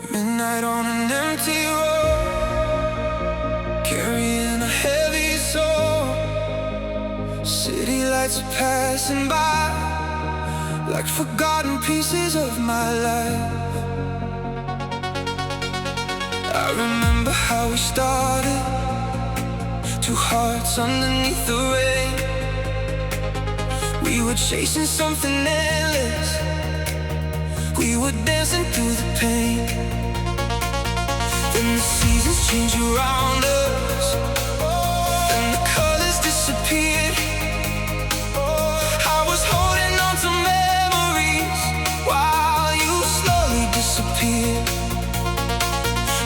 Midnight on an empty road, carrying a heavy soul. City lights are passing by, like forgotten pieces of my life. I remember how we started, two hearts underneath the rain. We were chasing something endless, we were dancing through the pain. Then the seasons change around us, and the colors disappeared. I was holding on to memories while you slowly disappeared.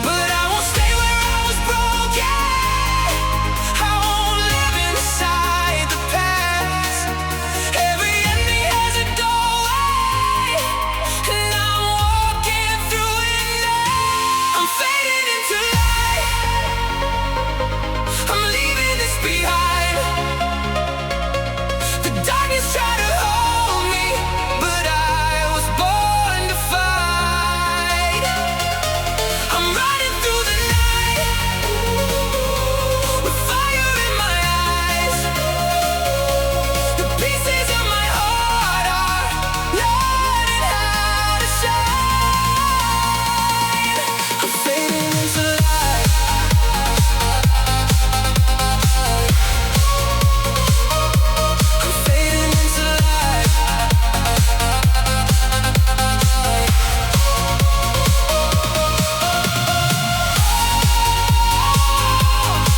But I won't stay where I was broken, I won't live inside the past. Every ending has a doorway, and I'm walking through it now. I'm fading into light, I'm leaving this behind. The darkness tried to hold me, but I was born to fight. I'm riding through the night, with fire in my eyes. The pieces of my heart are learning how to shine. I'm fading into light, I'm fading into light.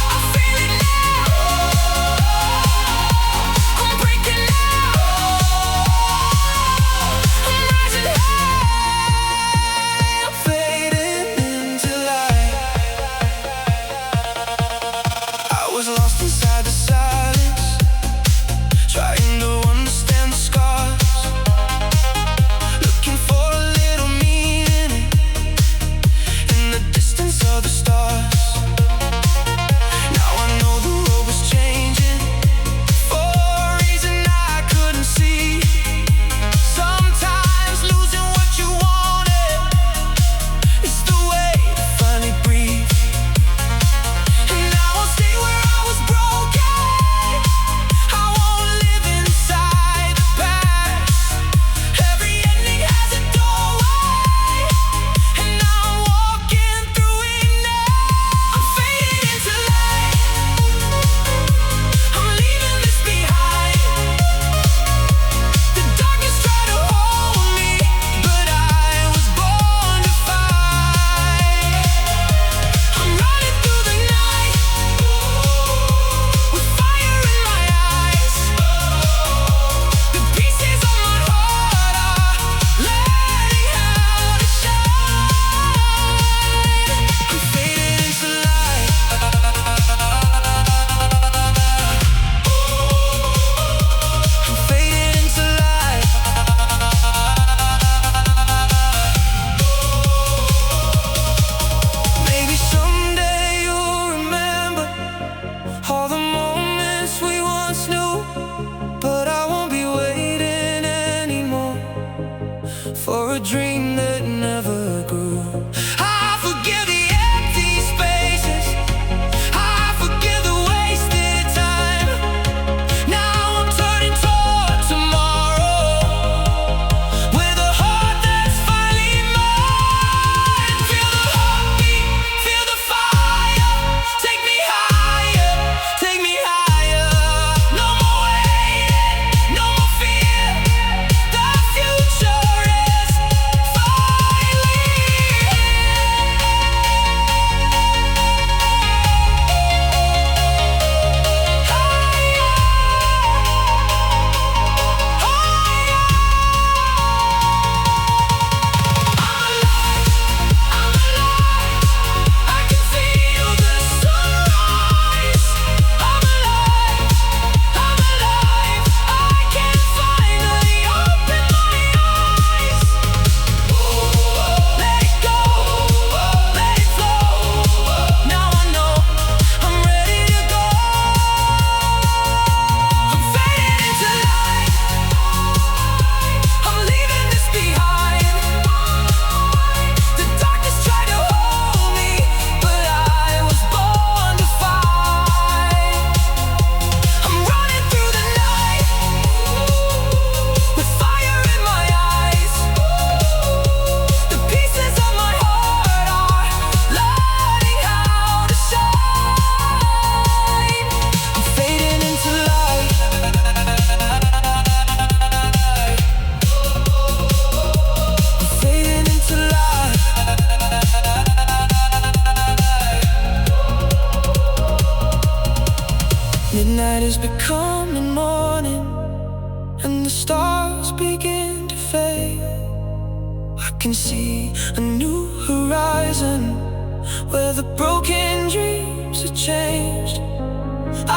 I feel it now, I'm breaking out, I'm rising high. I'm fading into light. I was lost inside the silence, trying to understand the scars, looking for a little meaning in the distance of the stars. Now I know the road was changing for a reason I couldn't see. Sometimes losing what you wanted is the way to finally breathe. And I won't stay where I was broken, I won't live inside the past. Every ending has a doorway, and I'm walking through it now. I'm fading into light, I'm leaving this behind. The darkness tried to hold me, but I was born to fight. I'm running through the night, with fire in my eyes. The pieces of my heart are learning how to shine. I'm fading into light, I'm fading into light. Maybe someday you'll remember all the moments we once knew, but I won't be waiting anymore for a dream that never grew. I forgive the empty spaces, I forgive the wasted time. Now I'm turning toward tomorrow, with a heart that's finally mine. Feel the heartbeat, feel the fire, take me higher, take me higher. No more waiting, no more fear, the future is fail. I can see a new horizon where the broken dreams are changed.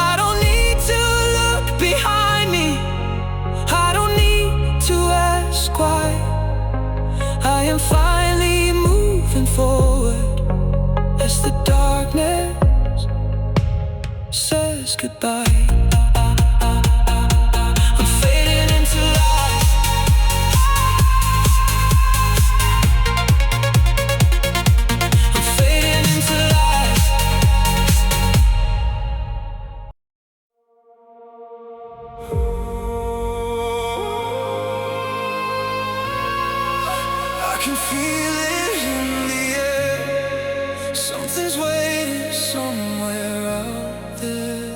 I don't need to look behind me, I don't need to ask why. I am finally moving forward as the darkness says goodbye. I'm fading into light. I'm fading into light. I can feel it in the air. Something's waiting somewhere out there.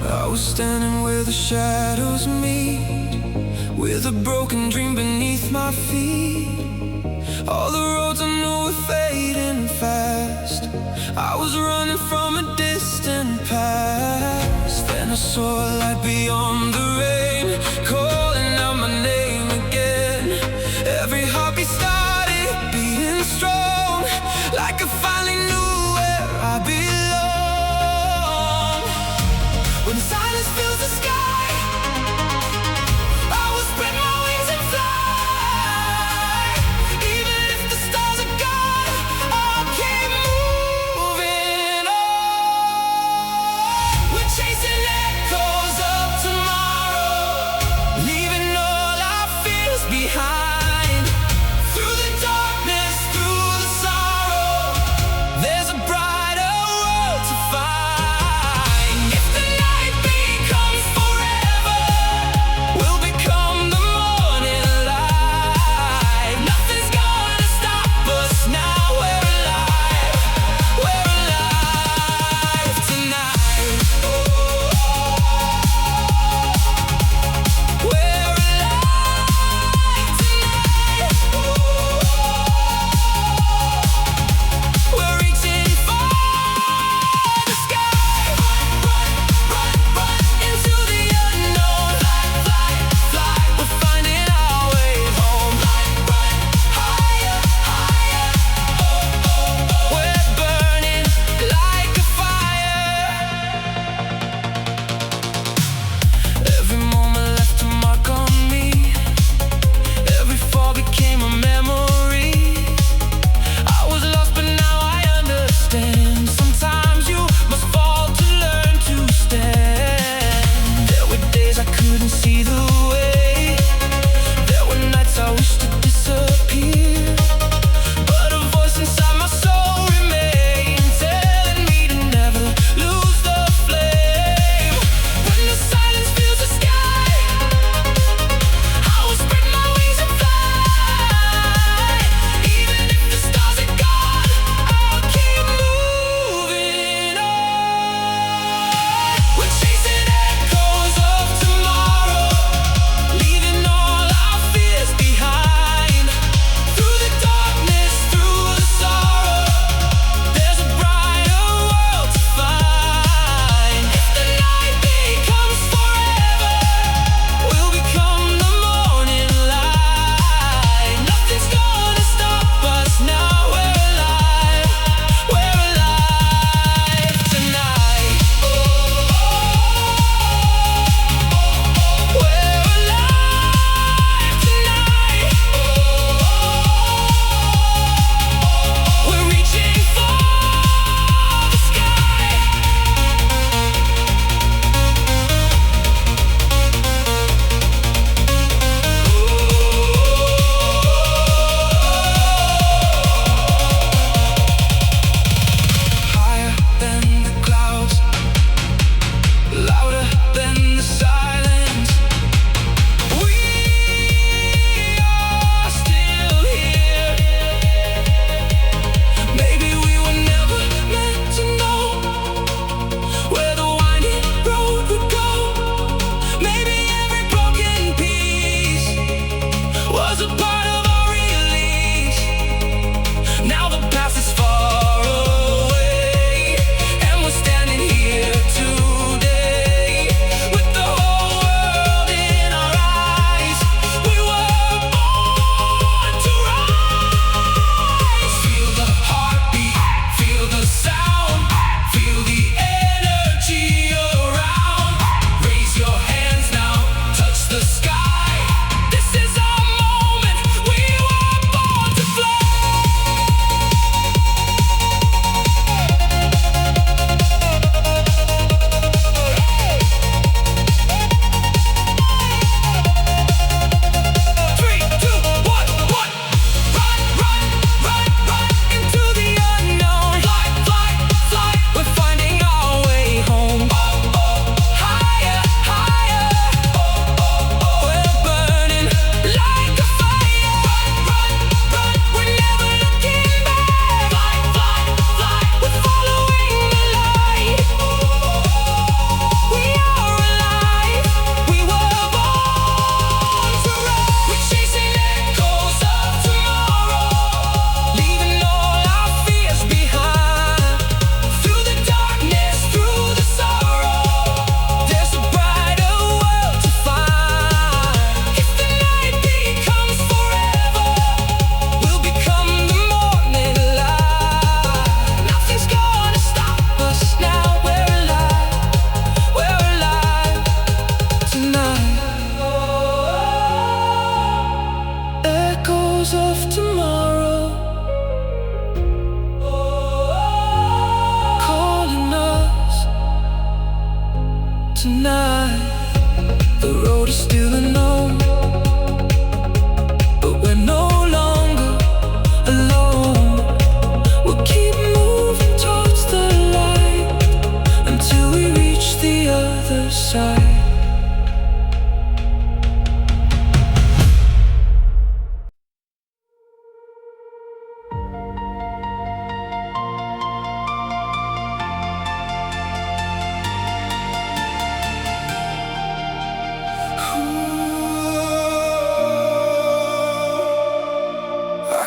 I was standing where the shadows meet, with a broken dream beneath my feet. All the roads I knew were fading fast. I was running from a distant past. Then I saw a light beyond the rain, calling out my name again. Every heartbeat started beating strong, like I finally knew where I belong. When silence fills the sky, I will spread my wings and fly. Even if the stars are gone, I'll keep moving on. We're chasing echoes of tomorrow,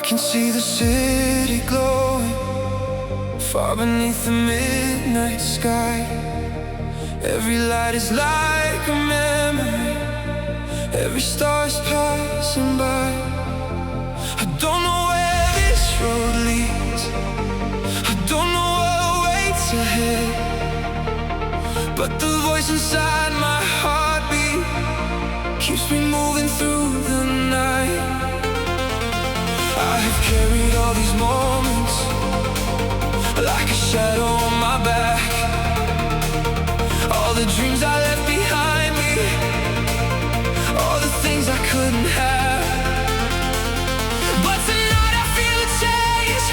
can see the city glowing far beneath the midnight sky. Every light is like a memory, every star's passing by. I don't know where this road leads, I don't know what waits ahead, but the voice inside my heartbeat keeps me moving through the night. I have carried all these moments like a shadow on my back, all the dreams I left behind me, all the things I couldn't have. But tonight I feel a change,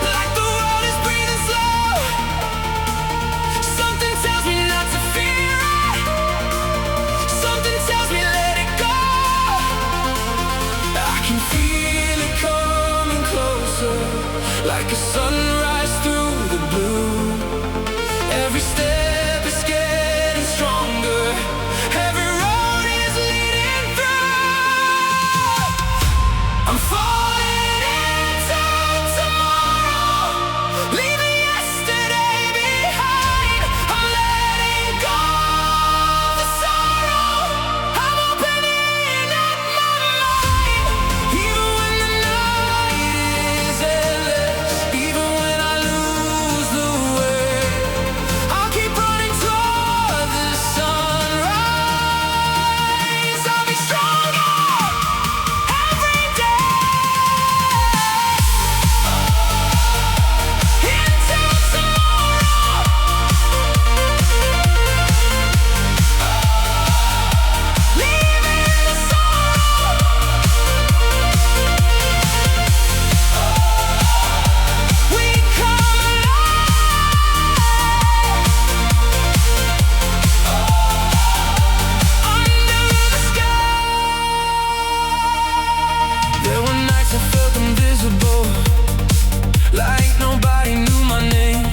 like the world is breathing slow. Something tells me not to fear it, something tells me let it go. I can feel it coming closer, like a sunrise through the blue. Every step is getting stronger, every road is leading through. I'm falling into tomorrow, leaving yesterday behind. I'm letting go of the sorrow, I'm opening up my mind. Even when the night is endless, even when I lose the way, I'll keep running toward the sunrise. I'll be stronger every day. Into tomorrow, leaving the sorrow. We come under the sky. There were nights I felt invisible, like nobody knew my name,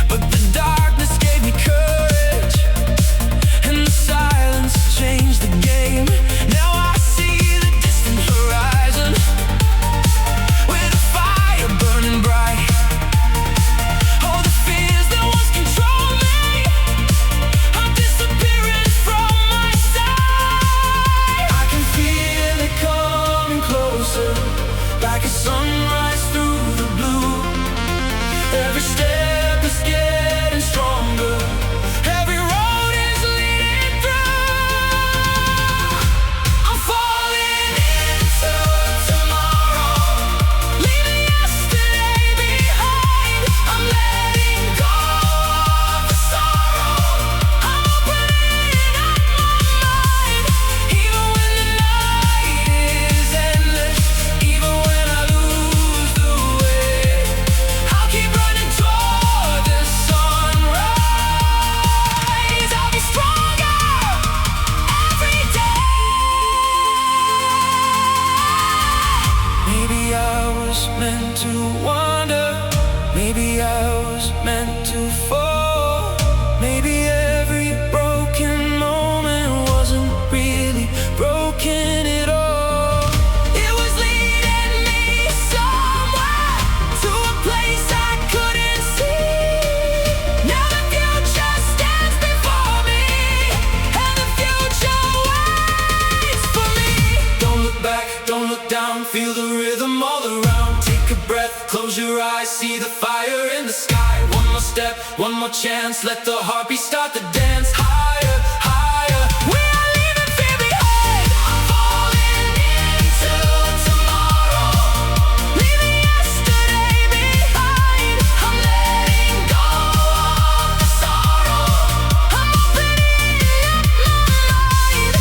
but the darkness gave me courage, and the silence changed the game. Now I see the distant horizon, with a fire burning bright. All the fears that once controlled me are disappearing from my sight. I can feel it coming closer, like a sunrise through the blue. Every step is getting stronger, every road is leading through. I'm falling into tomorrow, leaving yesterday behind. I'm letting go of the sorrow, I'm opening up my mind. Even when the night is endless, even when I lose the way, I'll keep running toward the sunrise. I'll be stronger every day. Maybe I was meant to wander, maybe I was meant to fall, maybe every broken moment wasn't really broken at all. It was leading me somewhere, to a place I couldn't see. Now the future stands before me, and the future waits for me. Don't look back, don't look down, feel the rhythm all around. Take a breath, close your eyes, see the fire in the sky. One more step, one more chance, let the heartbeat start to dance. Higher, higher, we are leaving fear behind. I'm falling into tomorrow, leaving yesterday behind. I'm letting go of the sorrow, I'm opening up my mind.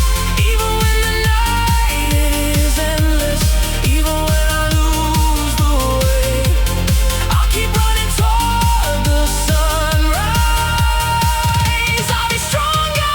Even when the night is endless, even when I lose the way, I'll keep running toward the sunrise. I'll be stronger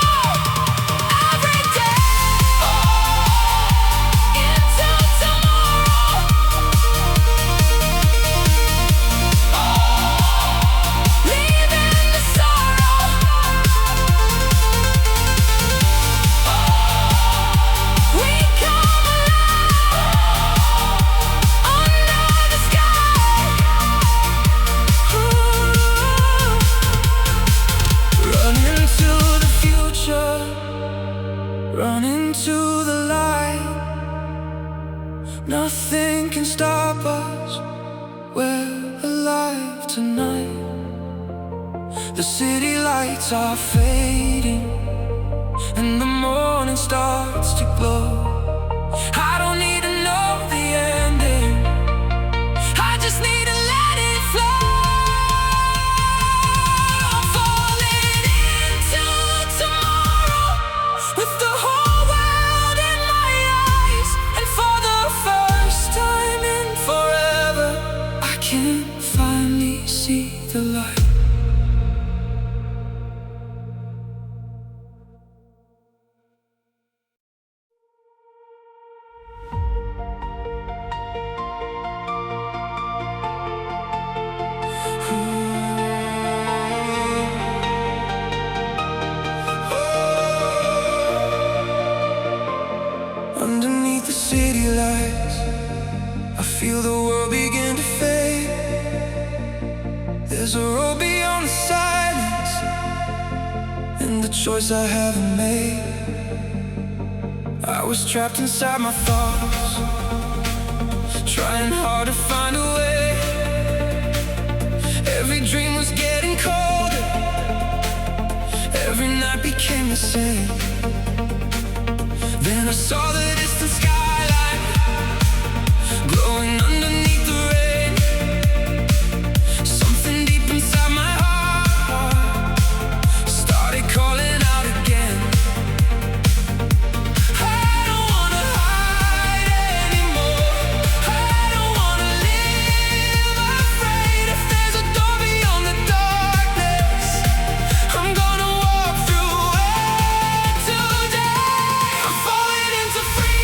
running to the light. Nothing can stop us, we're alive tonight. The city lights are fading, and the morning starts to glow. I don't need to know the ending, I just need to let it flow. I'm falling into tomorrow with the whole world in my eyes, and for the first time in forever I can finally see the light. Underneath the city lights, I feel the world begin to fade. There's a road beyond the silence, and the choice I haven't made. I was trapped inside my thoughts, trying hard to find a way. Every dream was getting colder, every night became the same. Then I saw the distant skyline glowing underneath the rain. Something deep inside my heart started calling out again. I don't wanna hide anymore, I don't wanna live afraid. If there's a door beyond the darkness, I'm gonna walk through it today. I'm falling into freedom.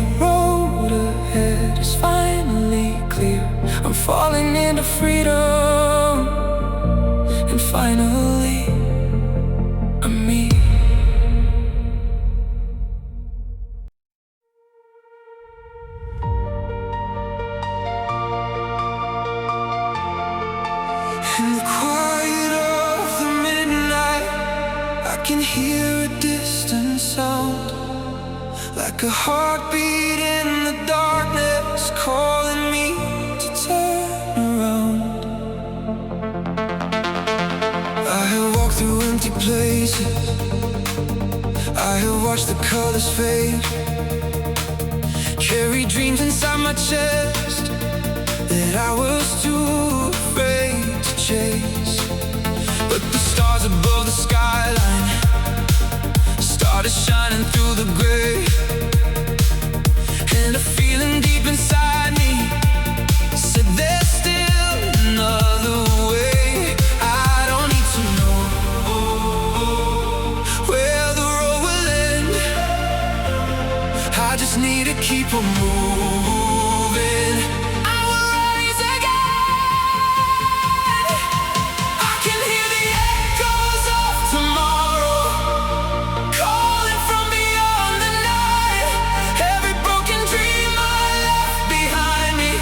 the road ahead is finally clear. I'm falling into freedom, and finally I'm me. In the quiet of the midnight, I can hear a distant sound, like a heartbeat in the darkness, calling me to turn around. I have walked through empty places, I have watched the colors fade, carried dreams inside my chest that I was too afraid to chase. But the stars above the skyline started shining through the gray, and a feeling deep inside me said there's still another way. I don't need to know where the road will end, I just need to keep on moving. I will rise again. I can hear the echoes of tomorrow calling from beyond the night. Every broken dream I left behind me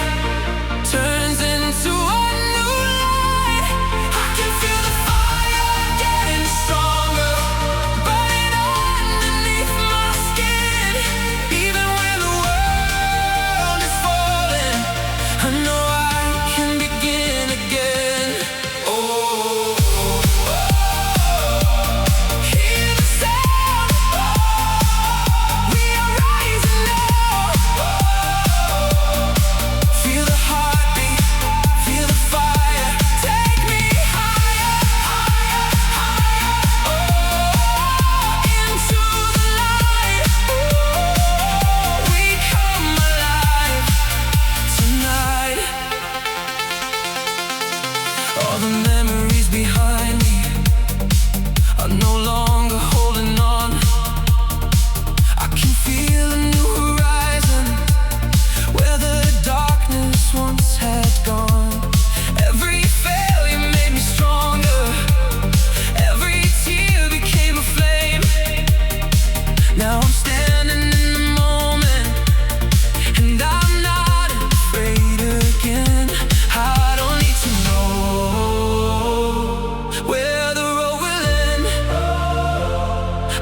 turns into a new light. I can feel the fire getting stronger, burning underneath my skin. Even when the world is falling, I know I can begin again. Oh, hear the sound. We are rising now. Feel the heartbeat, feel the fire. Take me higher, higher, higher. Into the light. We come alive tonight. All the memories behind me are no longer holding on. I can feel a new horizon where the darkness once had gone. Every failure made me stronger, every tear became a flame. Now I'm standing in the moment, and I'm not afraid again. I don't need to know where the road will end,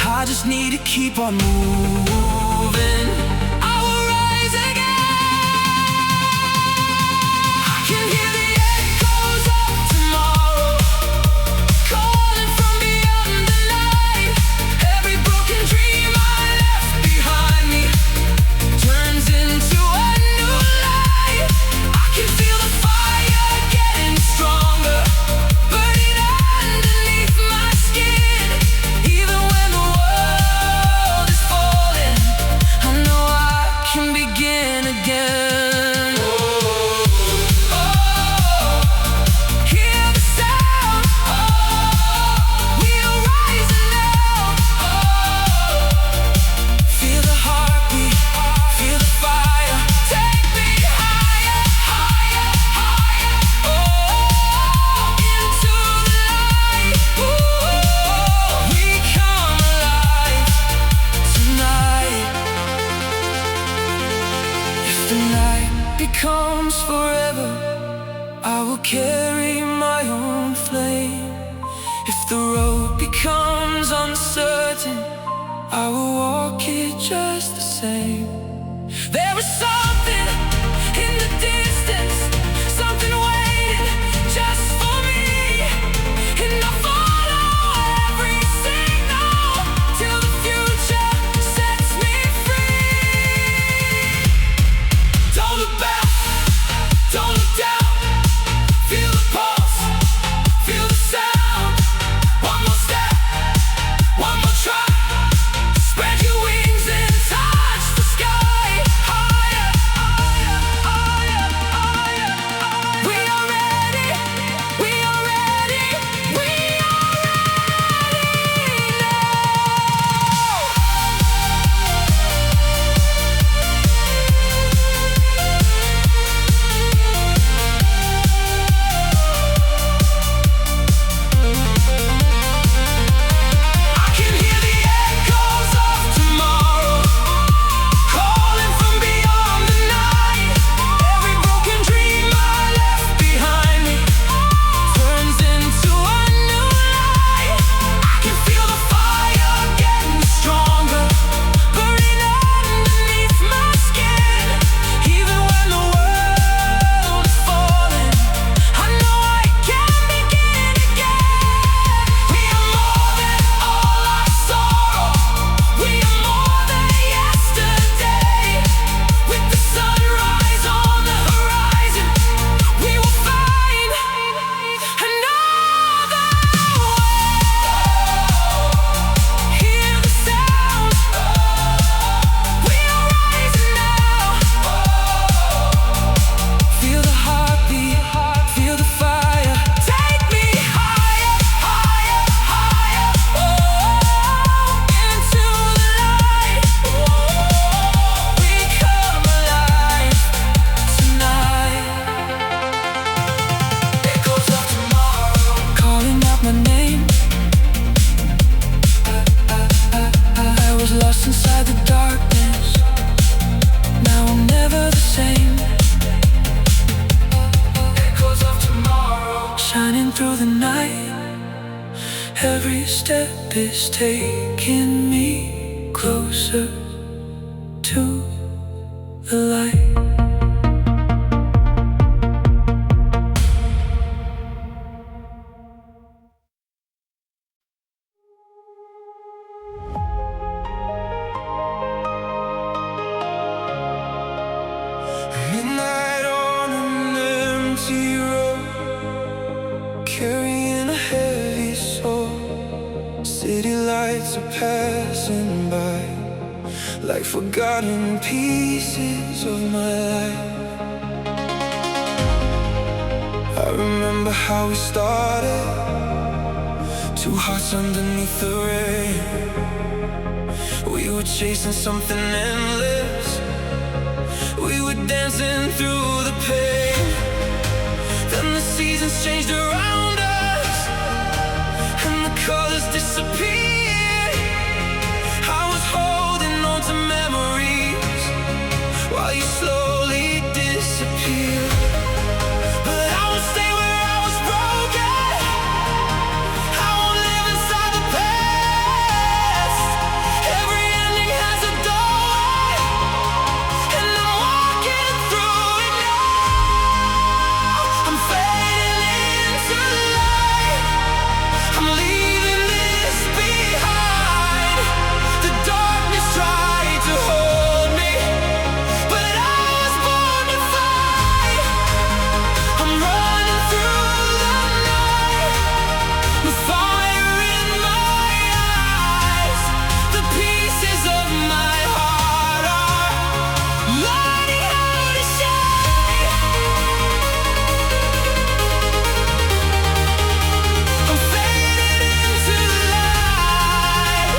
I just need to keep on moving. I will rise again. I can hear the echoes of tomorrow calling from beyond the night. Every broken dream I left behind me turns into a new light. I can feel the fire getting stronger, burning underneath my skin. Even when the world is falling, I know I can begin again. Hear the sound. We are rising now. Feel the heartbeat, feel the fire. Take me higher, higher, higher. Into the light. We come alive tonight. If the night becomes forever, I will carry my own flame. If the road becomes uncertain, I will walk it just the same. There is something in the distance, something waiting just for me, and I follow every signal till the future sets me free. Don't look back, don't look down. Feel the pulse, feel the sound. One more step, one more try. Spread your wings and touch the sky. Higher, Every step is taking me closer to the light. Midnight on an empty road, carrying a heavy soul. City lights are passing by, like forgotten pieces of my life. I remember how we started, two hearts underneath the rain. We were chasing something endless, we were dancing through the pain. Then the seasons changed around us, and the colors disappeared. I was holding on to memories while you slowly disappeared. But I won't stay where I was broken, I won't live inside the past. Every ending has a doorway, and I'm walking through it now. I'm fading into the light, I'm leaving this behind. The darkness tried to hold me, but I was born to fight. I'm running through the night with fire in my eyes. The pieces of my heart are learning how to shine. I'm fading into the light.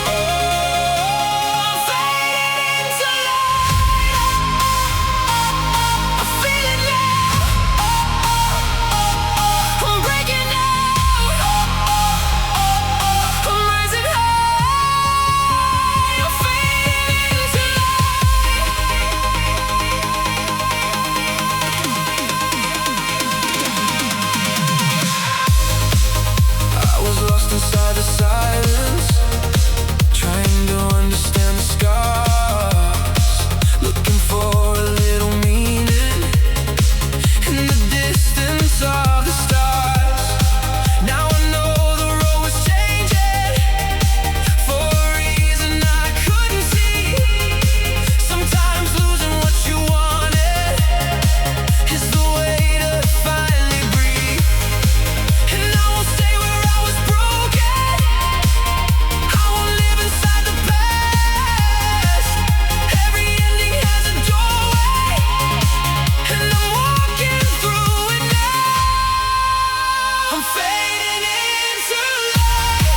Oh, I'm fading into light. I feel it now. I'm breaking out. I'm rising high. I'm fading into light. I was lost inside the silence, trying to understand the scars, looking for a little meaning in the distance of the stars. Now I know the road was changing for a reason I couldn't see. Sometimes losing what you wanted is the way to finally breathe. And I won't stay where I was broken, I won't live inside the past. Every ending has a doorway, and I'm walking through it now. I'm fading into light,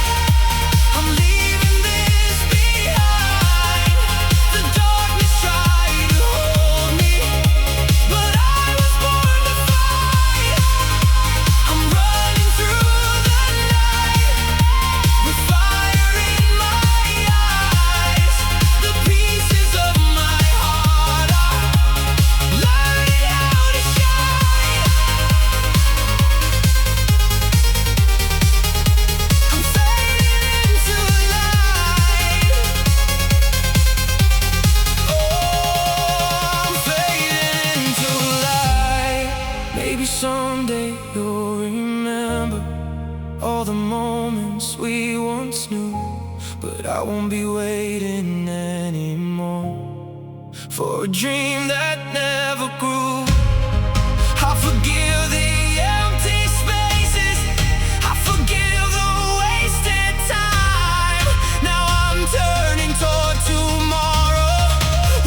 I'm leaving this behind. The darkness tried to hold me, but I was born to fight. I'm running through the night with fire in my eyes. The pieces of my heart are learning how to shine. I'm fading into light. Oh, I'm fading into light. Maybe someday you'll remember all the moments we once knew, but I won't be waiting anymore for a dream that never grew. I forgive the empty spaces, I forgive the wasted time. Now I'm turning toward tomorrow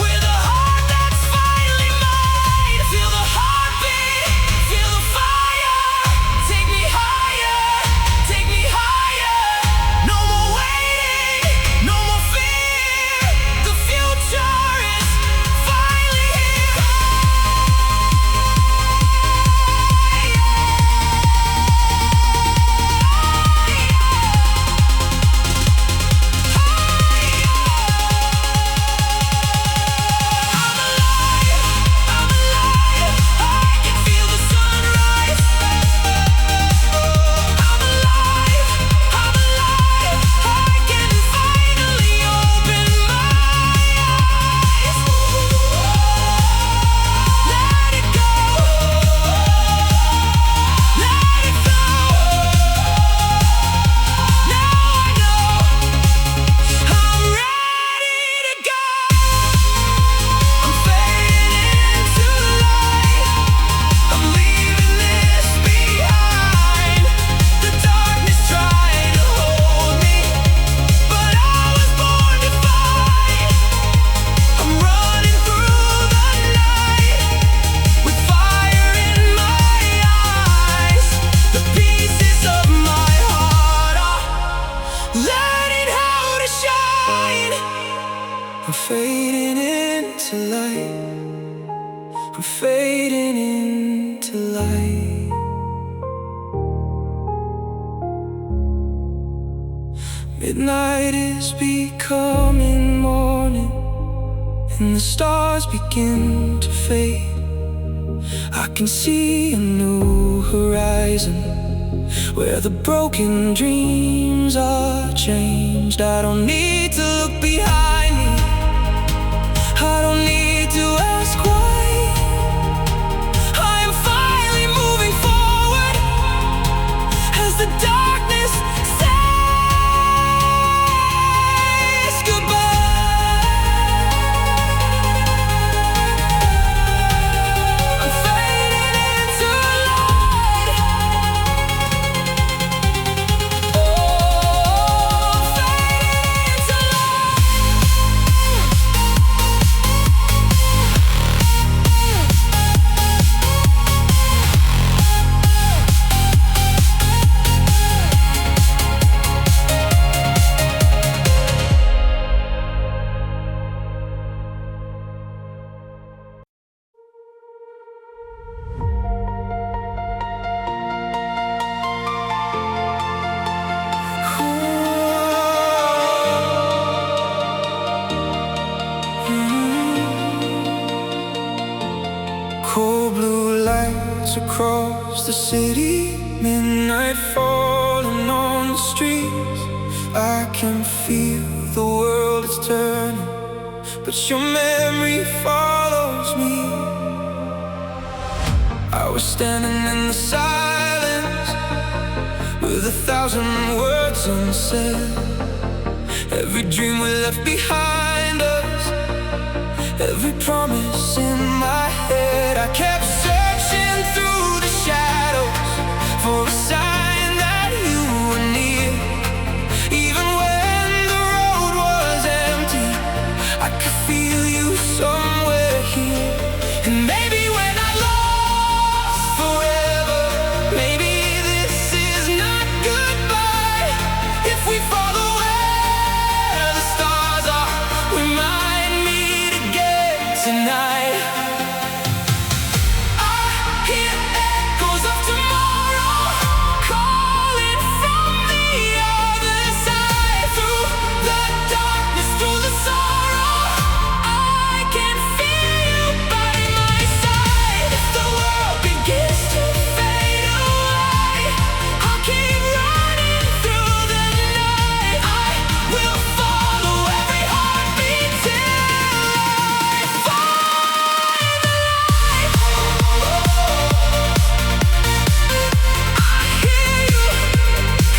with a heart that's finally mine. Feel the heartbeat, feel the fire. Take me higher, take me higher. No more waiting, no more fear. The future is finally here. I'm fading into light. I'm fading into light. Midnight is becoming morning, and the stars begin to fade. I can see a new horizon where the broken dreams are changed. I don't need to look behind me. I don't need to ask why. I am finally moving forward as the darkness says goodbye. I'm fading into light. Oh, I'm fading into cold blue lights across the city, midnight falling on the streets. I can feel the world is turning, but your memory follows me. I was standing in the silence with 1,000 words unsaid. Every dream we left behind us, every promise in my head. I kept searching through the shadows for a sign that you were near. Even when the road was empty, I could feel you somewhere here. And maybe when I lost forever, maybe this is not goodbye. If we follow where the stars are, we might meet again tonight. I hear echoes of tomorrow calling from the other side. Through the darkness, through the sorrow, I can feel you by my side. If the world begins to fade away, I'll keep running through the night. I will follow every heartbeat till I find the light. I hear you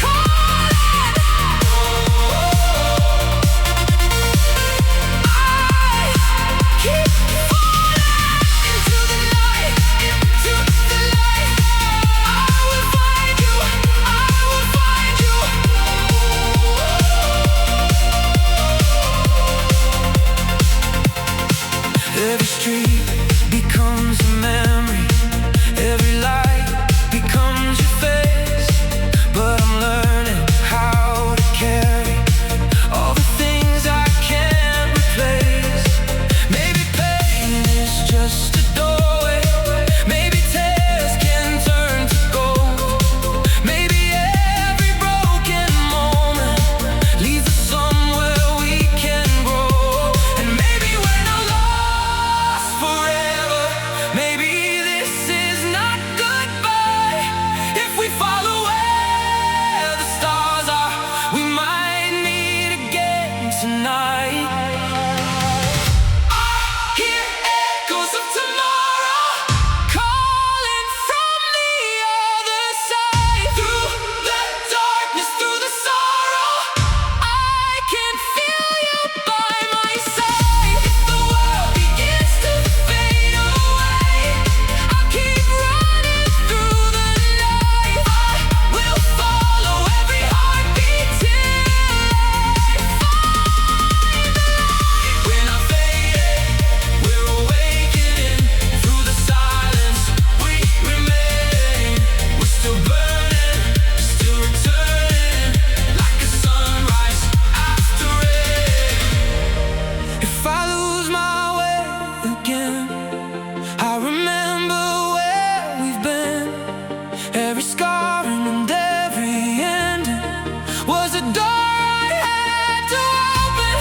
calling. I keep falling into the night, into the light. I will find you, I will find you. Every street becomes a memory, every light becomes your face. But I'm learning how to carry all the things I can't replace. Maybe pain is just a doorway, maybe tears can turn to gold. Maybe every broken moment leads us somewhere we can grow. And maybe when I'm lost forever, If I lose my way again, I remember where we've been. Every scar and every ending was a door I had to open.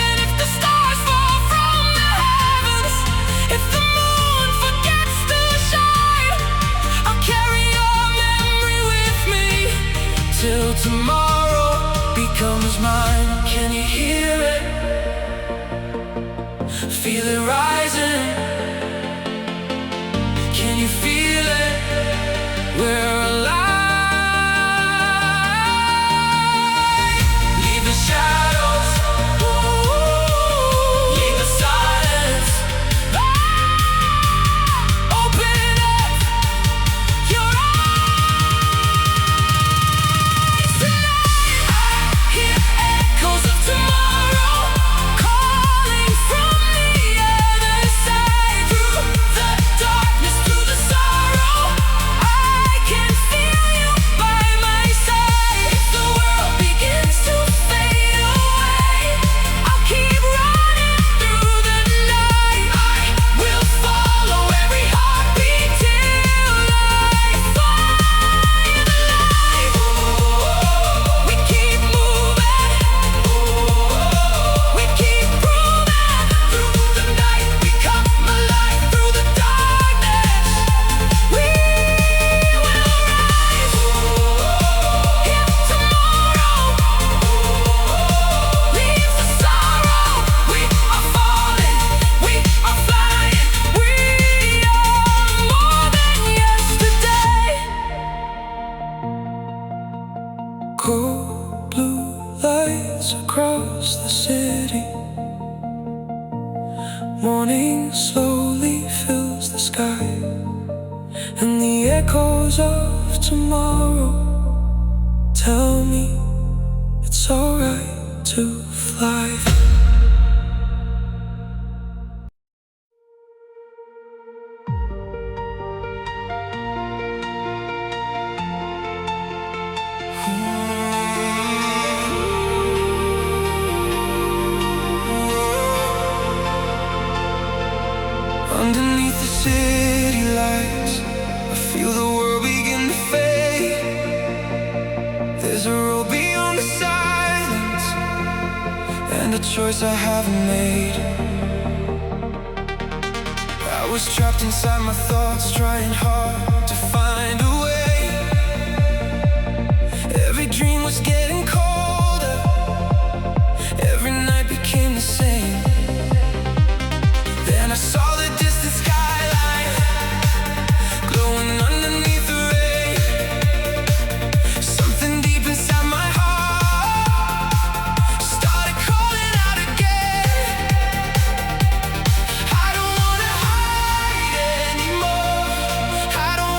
And if the stars fall from the heavens, if the moon forgets to shine, I'll carry your memory with me till tomorrow becomes mine. Can you hear it? Feel it rising. Can you feel it? We're alive. Leave the shadows, leave the silence. Open up your eyes tonight. I hear echoes of tomorrow calling from the other side. Through the darkness, through the sorrow, I can feel you by my side. If the world begins to fade away, I'll keep running through the night. I will follow every heartbeat till I find the light. We keep moving, we keep proving. Through the night we come alive, through the darkness we will rise. If tomorrow leaves the sorrow, we are falling, we are flying. We are more than yesterday. Cold blue lights across the city. Morning slowly fills the sky, and the echoes of tomorrow tell me it's alright to fly. Underneath the city lights, I feel the world begin to fade. There's a road beyond the silence, and a choice I haven't made. I was trapped inside my thoughts, trying hard to find a way. Every dream was getting colder, every night became the same. Then I saw the distant skyline glowing underneath the rain. Something deep inside my heart started calling out again. I don't wanna hide anymore. I don't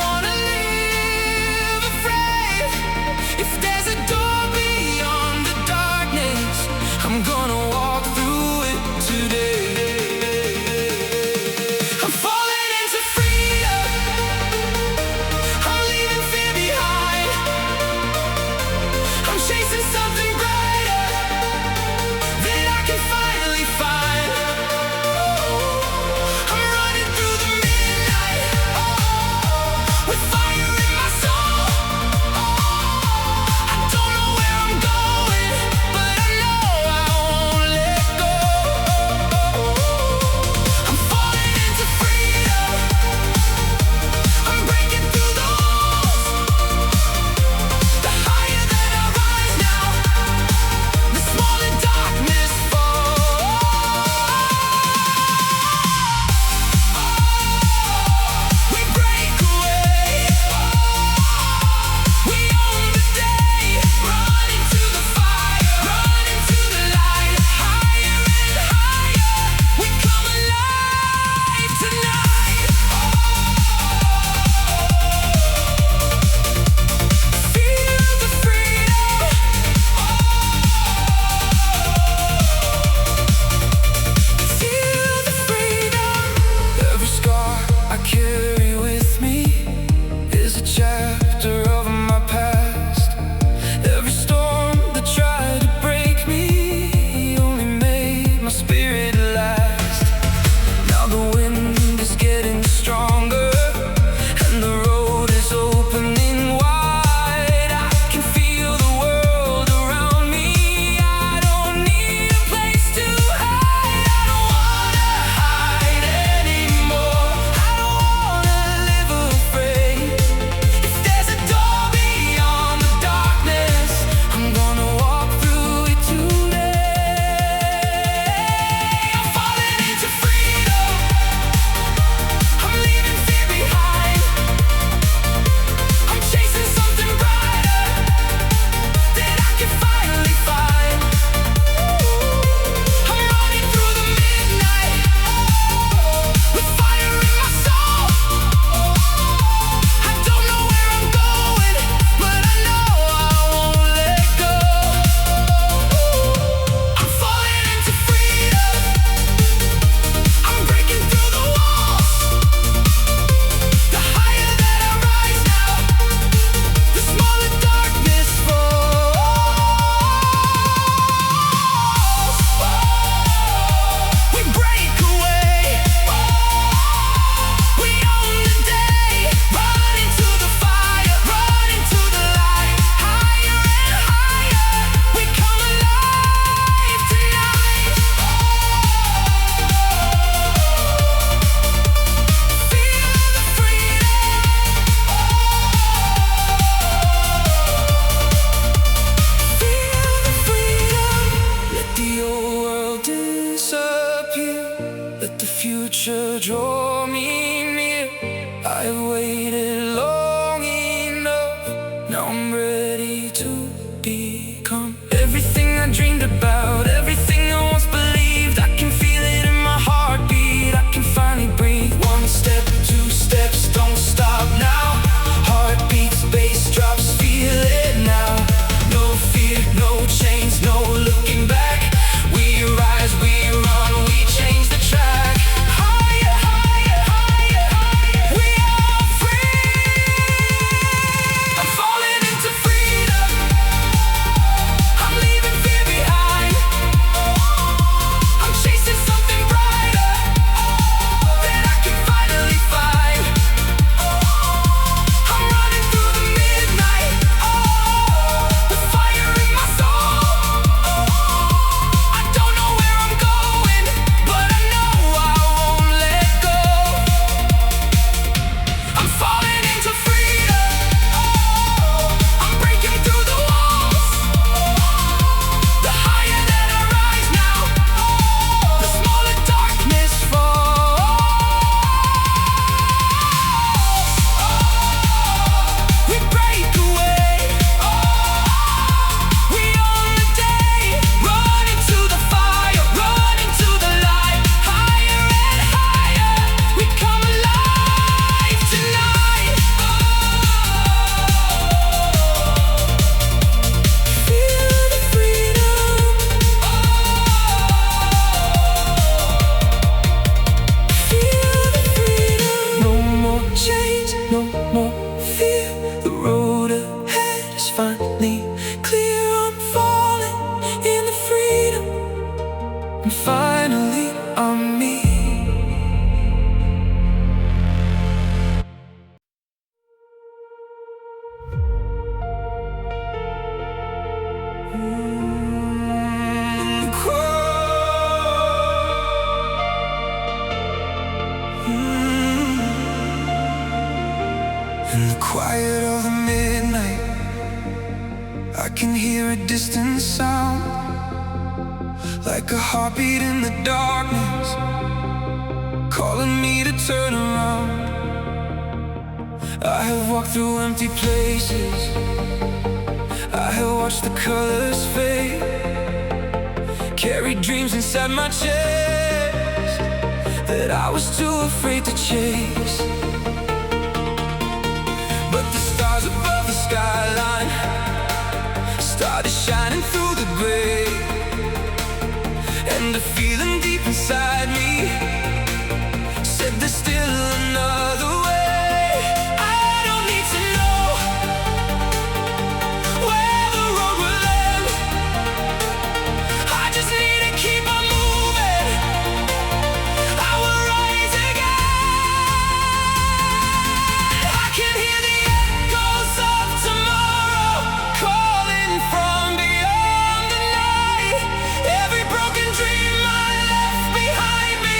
Let the future draw me near. I have waited long enough. Now I'm ready to become everything I dreamed about, everything I once believed. I can feel it in my heartbeat. I can finally breathe. One step, two steps, don't stop now. Heartbeats, bass drops, feel it now. No fear, no chains, no looking back. We rise, we run, we change the track. Higher, higher, higher, higher. We are free. I'm falling into freedom. I'm leaving fear behind. I'm chasing something brighter that I can finally find. I'm running through the midnight, the fire in my soul. I don't know where I'm going, but I know I won't let go. I'm falling into freedom. I'm breaking through the walls. The higher that I rise now, the smaller darkness falls. We break away. We own the day. Run into the fire, run into the light. Higher and higher, we come alive tonight. Feel the freedom. Feel the freedom. No more chains, no more fear. The road ahead is finally clear. I'm falling in the freedom, and finally I'm me. In the quiet of the midnight, I can hear a distant sound, like a heartbeat in the darkness, calling me to turn around. I have walked through empty places. I have watched the colors fade, carried dreams inside my chest that I was too afraid to chase. But the stars above the skyline started shining through the gray, and the feeling deep inside me said there's still another way. I don't need to know where the road will end. I just need to keep on moving. I will rise again. I can hear the echoes of tomorrow calling from beyond the night. Every broken dream I left behind me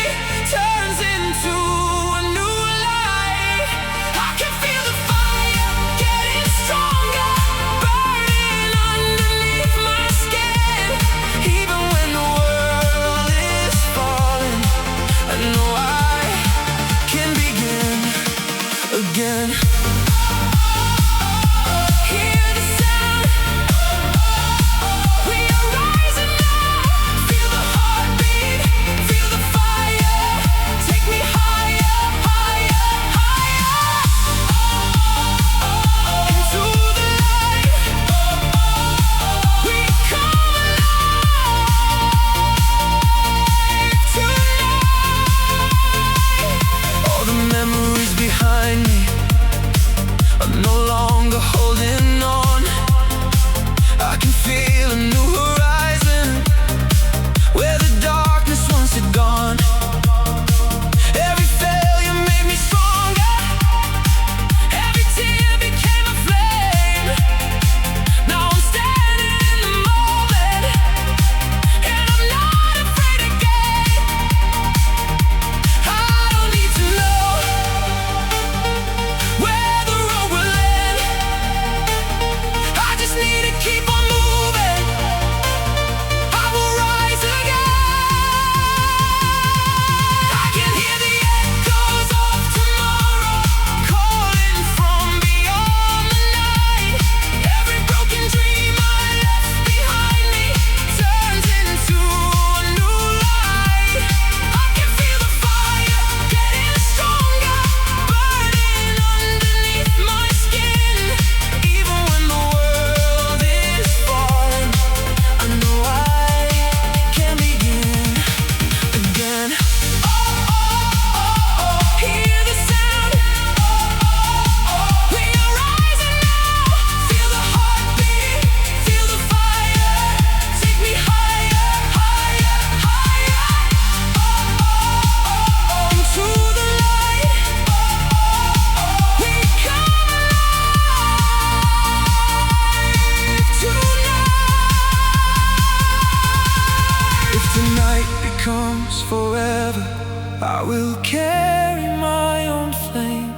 I will carry my own flame.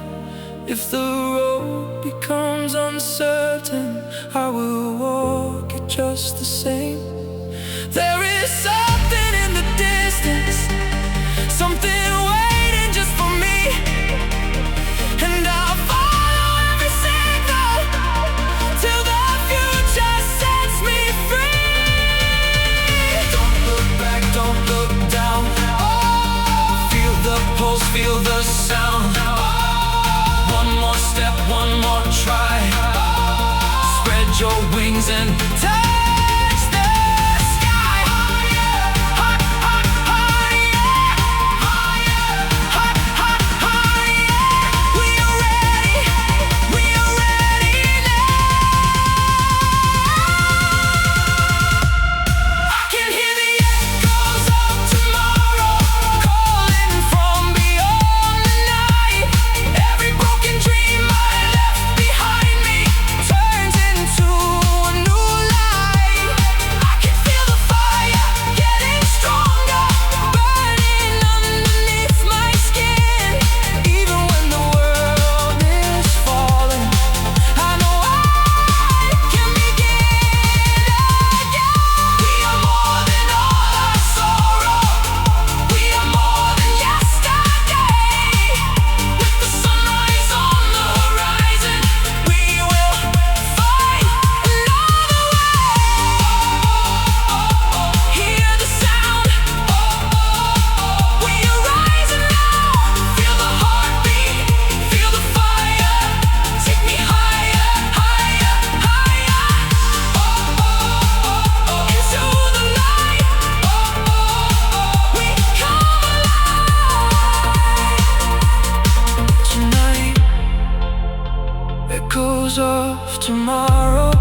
If the road becomes uncertain, I will walk it just the same. There is something in the distance, something waiting just for me, and I'll follow every signal till the future sets me free. Don't look back, don't look down. Feel the pulse, feel the sound. One more step, one more try. Spread your wings and touch the sky. Higher, higher, higher, higher. We are ready now. I can hear the echoes of tomorrow calling from beyond the night. Every broken dream I left behind me turns into a new light. I can feel the fire getting stronger, burning underneath my skin. Even when the world is falling, I know I can begin again. We are more than all our sorrow. We are more than yesterday. With the sunrise on the horizon, we will find another way. Hear the sound. We are rising now. Feel the heartbeat, feel the fire. Take me higher, higher, higher. Into the light. We come alive tonight. Echoes of tomorrow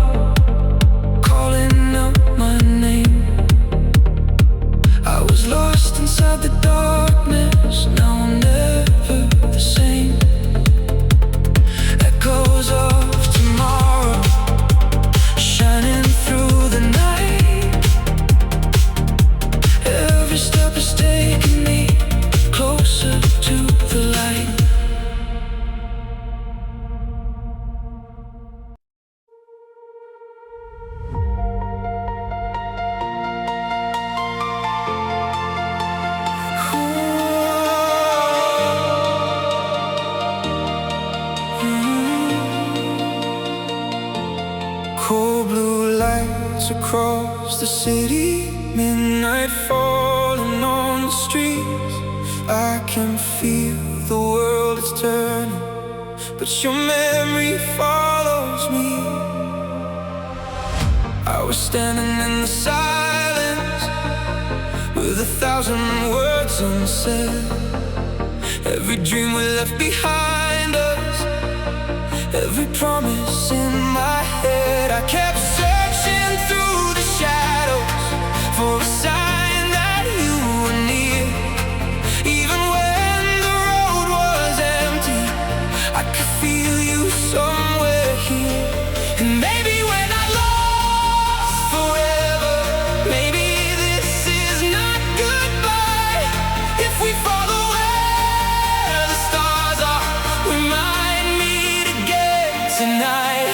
calling out my name. I was lost inside the darkness, now I'm never the same. Echoes of tomorrow shining through the night. Every step is taking me closer to the light. Cold blue lights across the city, midnight falling on the streets. I can feel the world is turning, but your memory follows me. I was standing in the silence with 1,000 words unsaid. Every dream we left behind us, every promise in my head. I kept searching through the shadows for a sign that you were near. Even when the road was empty, I could feel you somewhere here. And maybe when I lost forever, maybe this is not goodbye. If we follow where the stars are, we might meet again tonight.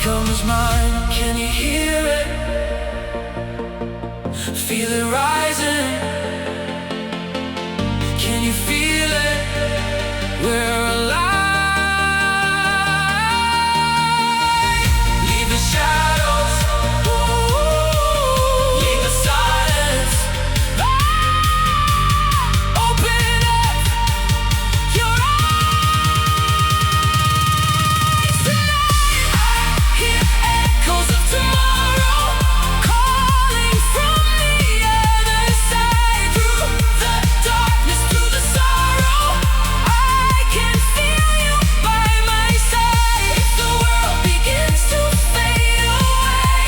becomes mine. Can you hear it? Feel it rising. Can you feel it? We're alive. Leave the shadows, leave the silence. Open up your eyes tonight. I hear echoes of tomorrow calling from the other side. Through the darkness, through the sorrow, I can feel you by my side. If the world begins to fade away,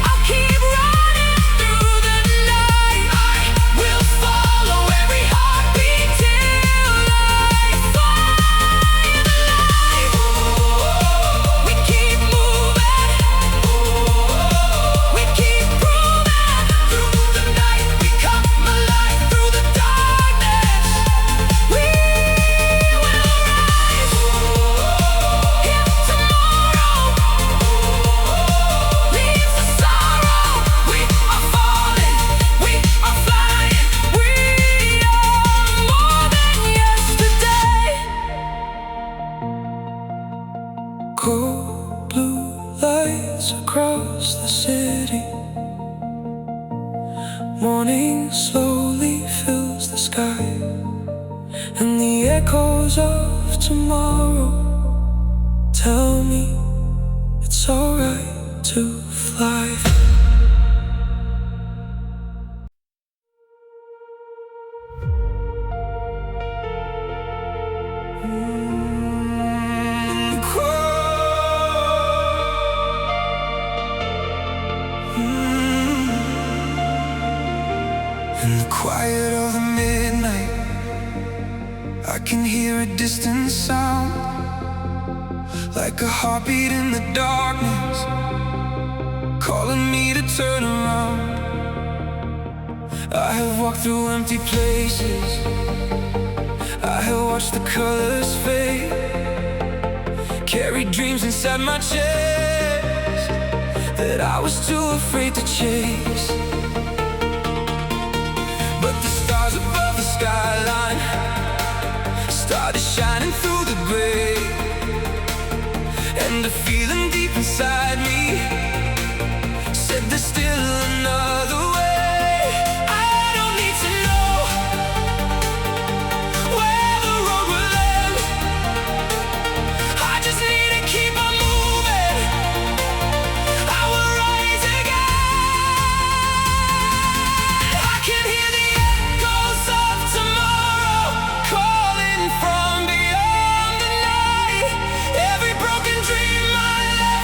I'll keep running through the night. I will follow every heartbeat till I find the light. We keep moving, we keep proving. Through the night we come alive. Through the darkness we will rise. If tomorrow leaves the sorrow, we are falling, we are flying. We are more than yesterday. Cold blue lights across the city. Morning slowly fills the sky, and the echoes of tomorrow tell me it's alright to fly. In the quiet of the midnight, I can hear a distant sound, like a heartbeat in the darkness, calling me to turn around. I have walked through empty places, I have watched the colors fade, carried dreams inside my chest that I was too afraid to chase. But the stars above the skyline started shining through the gray, and the feeling deep inside me said there's still another way. I don't need to know where the road will end, I just need to keep on moving. I will rise again. I can hear the echoes of tomorrow calling from beyond the night. Every broken dream I left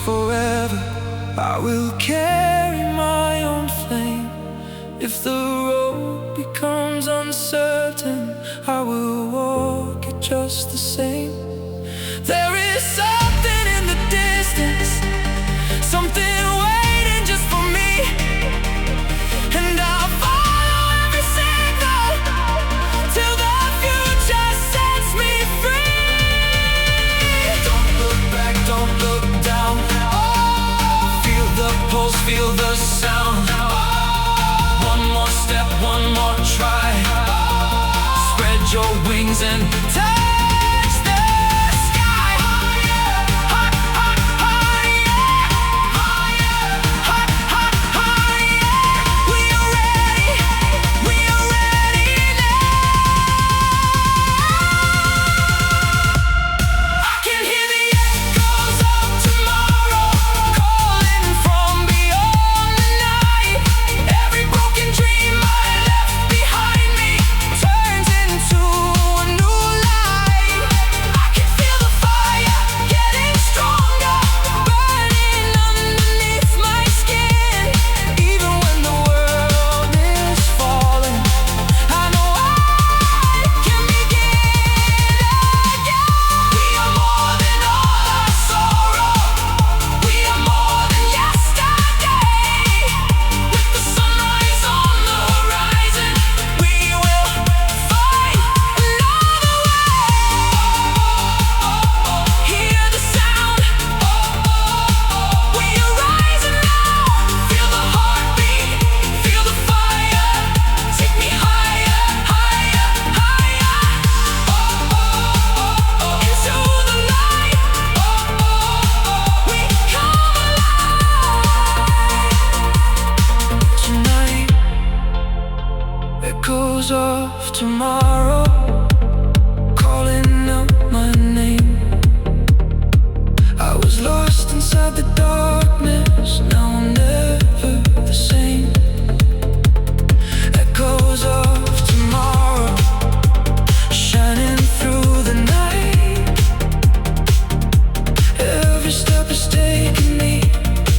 forever. I will carry my own flame. If the road becomes uncertain, I will walk it just the same. There is something in the distance, something waiting just for me, and I'll follow every signal till the future sets me free. Don't look back, don't look down. Feel the pulse, feel the sound. One more step, one more try. Spread your wings and touch the sky. Higher, higher, higher, higher. We are ready now. I can hear the echoes of tomorrow calling from beyond the night. Every broken dream I left behind me turns into a new light. I can feel the fire getting stronger, burning underneath my skin. Even when the world is falling, I know I can begin again. We are more than all our sorrow. We are more than yesterday. With the sunrise on the horizon, we will find another way. Hear the sound. We are rising now. Feel the heartbeat, feel the fire. Take me higher, higher, higher. Into the light. We come alive tonight. Echoes of tomorrow calling out my name. I was lost inside the darkness, now I'm never the same. Echoes of tomorrow shining through the night. Every step is taking me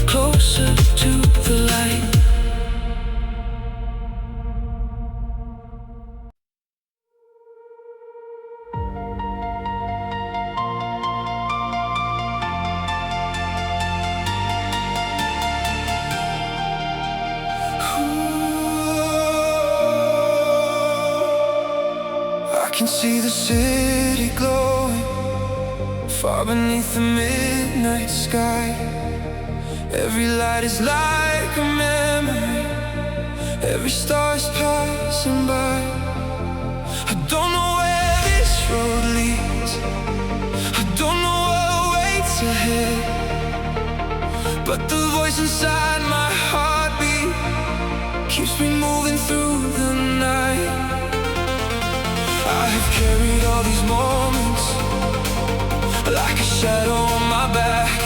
closer to the light. I can see the city glowing far beneath the midnight sky. Every light is like a memory, every star is passing by. I don't know where this road leads, I don't know what waits ahead, but the voice inside my heartbeat keeps me moving through the night. I have carried all these moments like a shadow on my back.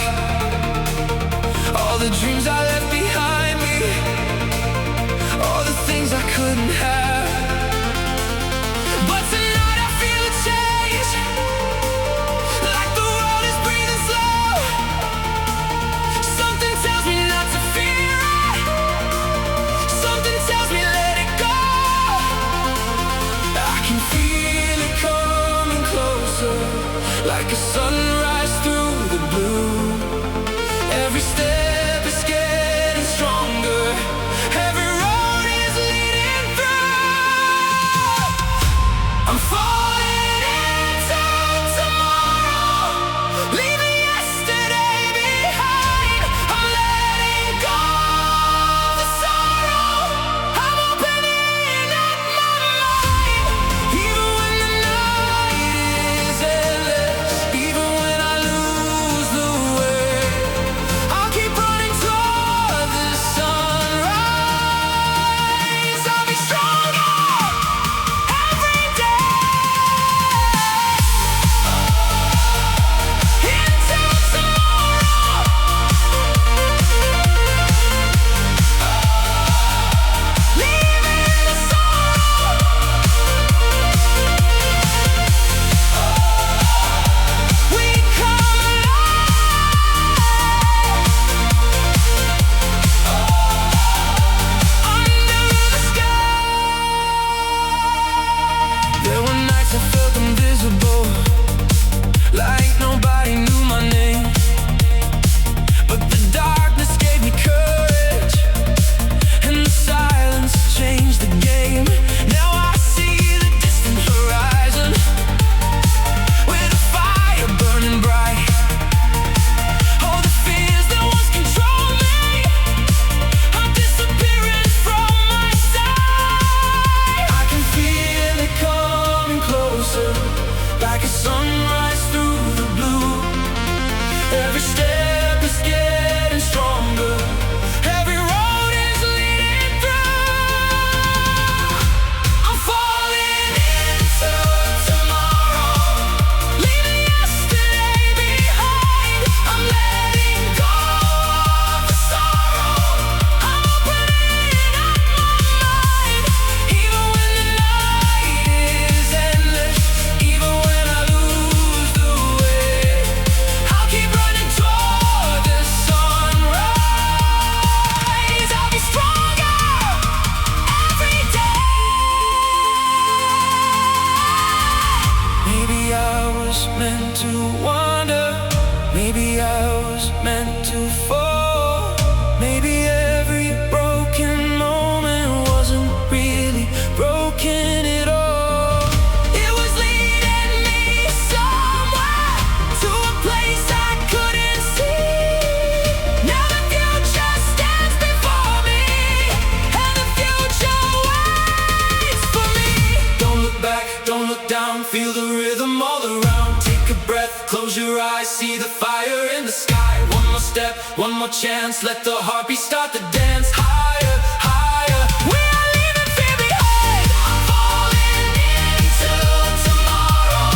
All the dreams I left behind me, all the things I couldn't have. But tonight I feel a change, like the world is breathing slow. Something tells me not to fear it, something tells me let it go. I can feel it coming closer, like a sunrise through the blue. Every step is getting stronger, every road is leading through. I'm falling into tomorrow, leaving yesterday behind. I'm letting go of the sorrow, I'm opening up my mind. Even when the night is endless, even when I lose the way, I'll keep One more chance, let the heartbeat start the dance. Higher, higher, we are leaving fear behind. I'm falling into tomorrow,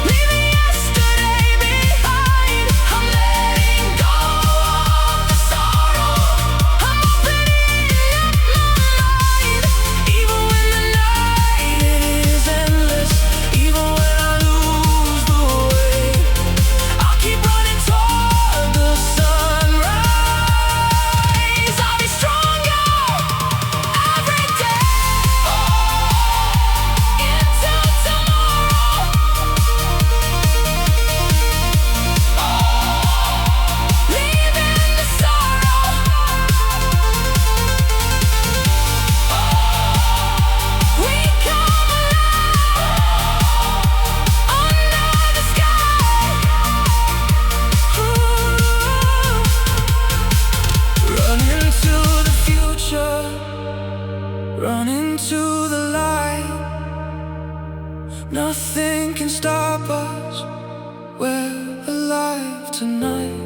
leaving yesterday behind. I'm letting go of the sorrow, I'm opening up my mind. Even when the night is endless, even when I lose the way, I'll keep running toward the sunrise. I'll be stronger every day. Into tomorrow, leaving the sorrow. We come alive under the sky. Running to the future, running to the light. Nothing can stop us, we're alive tonight.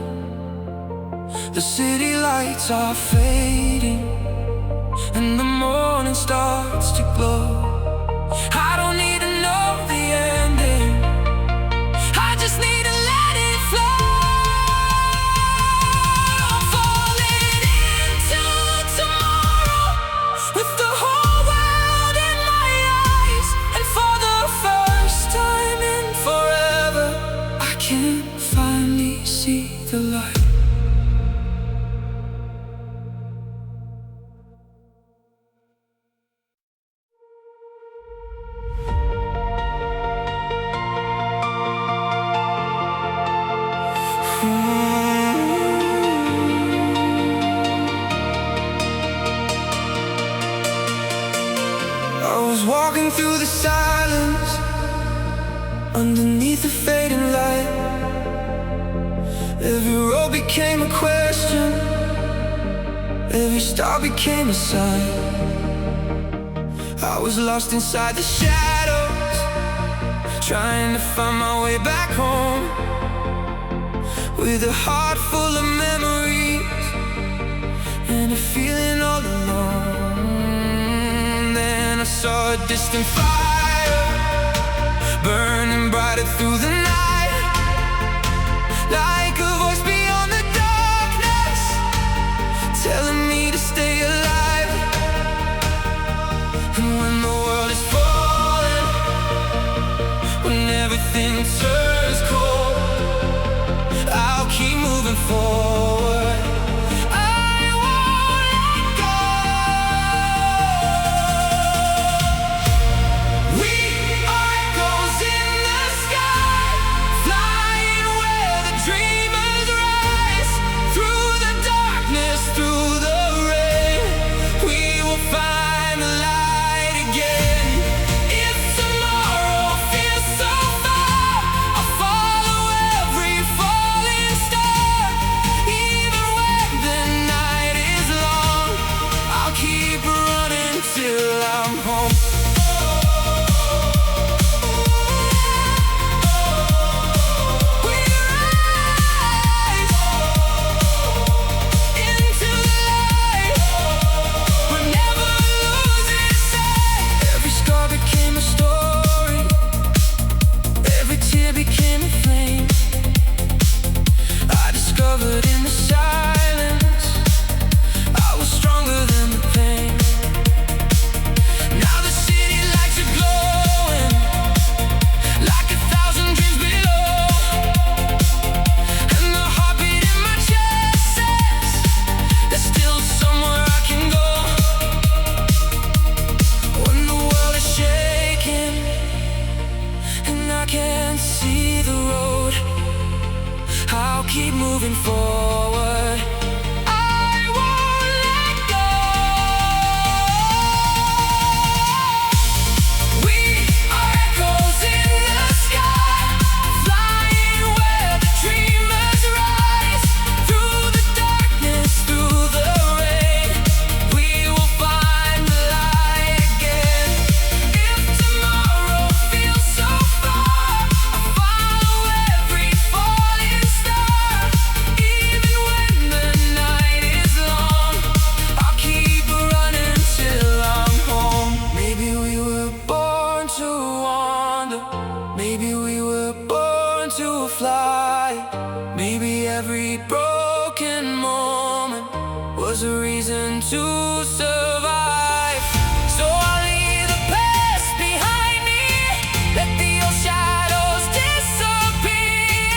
The city lights are fading, and the morning starts to glow. I don't need to know the ending, I just need to let it flow. I'm falling into tomorrow, with the whole world in my eyes. And for the first time in forever, I can finally see the light. I was walking through the silence, underneath the fading light. Every road became a question, every star became a sign. I was lost inside the shadows, trying to find my way back home, with a heart full of memories and a feeling all alone. Then I saw a distant fire, burning brighter through the night, like a voice beyond the darkness, telling me to stay alive. And when the world is falling, when everything turns cold, I'll keep moving forward, I won't let go. We are echoes in the sky, flying where the dreamers rise. Through the darkness, through the rain, we will find the light again. If tomorrow feels so far, I'll was a reason to survive. So I'll leave the past behind me, let the old shadows disappear.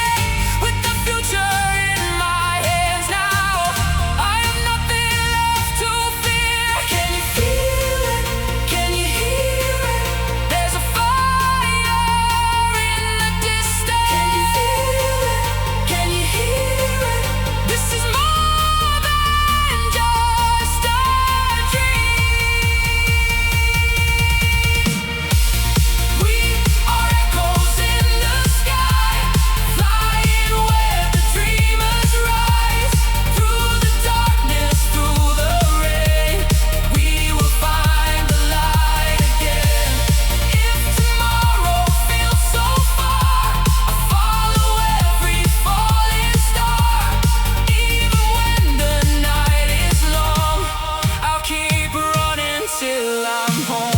With the future in my hands now, I have nothing left to fear. Can you feel it? Can you hear it? There's a fire in the distance. Can you feel it? Can you hear it? This is more than just a dream. We are echoes in the sky, flying where the dreamers rise. Through the darkness, through the rain, we will find the light again. If tomorrow feels so far, I'll follow every falling star. Even when the night is long, I'll keep running till I'm home.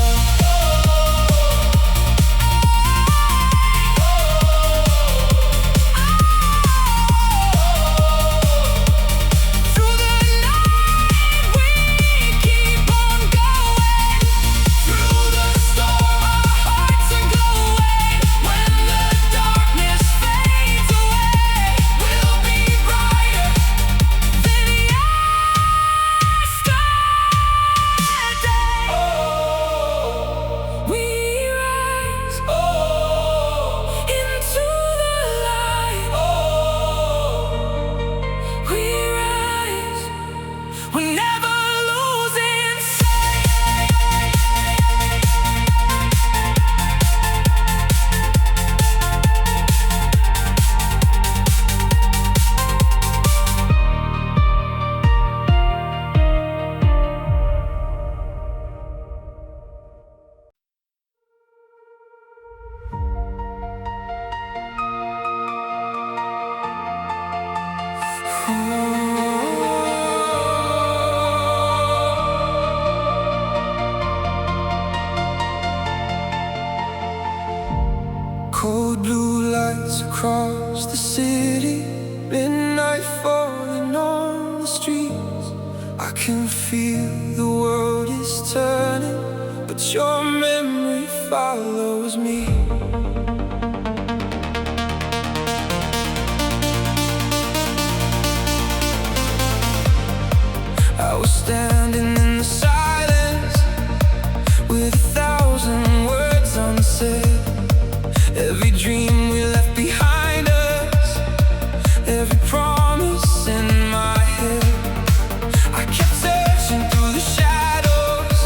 Through the night we keep on going. Through the storm our hearts are glowing. When the darkness fades away, we'll be brighter than yesterday. We rise into the light. We rise, we're never losing sight. Cold blue lights across the city, midnight falling on the streets. I can feel the world is turning, but your memory follows me. I was standing in the silence with 1,000 words unsaid. Every dream we left behind us, every promise in my head. I kept searching through the shadows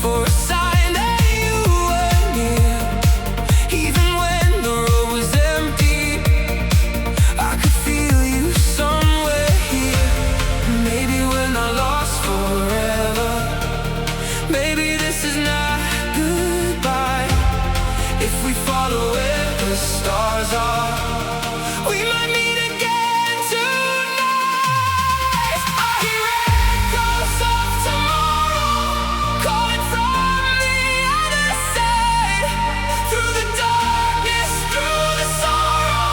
for a sign that you were near. Even when the road was empty, I could feel you somewhere here. Maybe we're not lost forever, maybe this is not goodbye. If we follow where the stars are, we might meet again tonight. I hear echoes of tomorrow calling from the other side. Through the darkness, through the sorrow,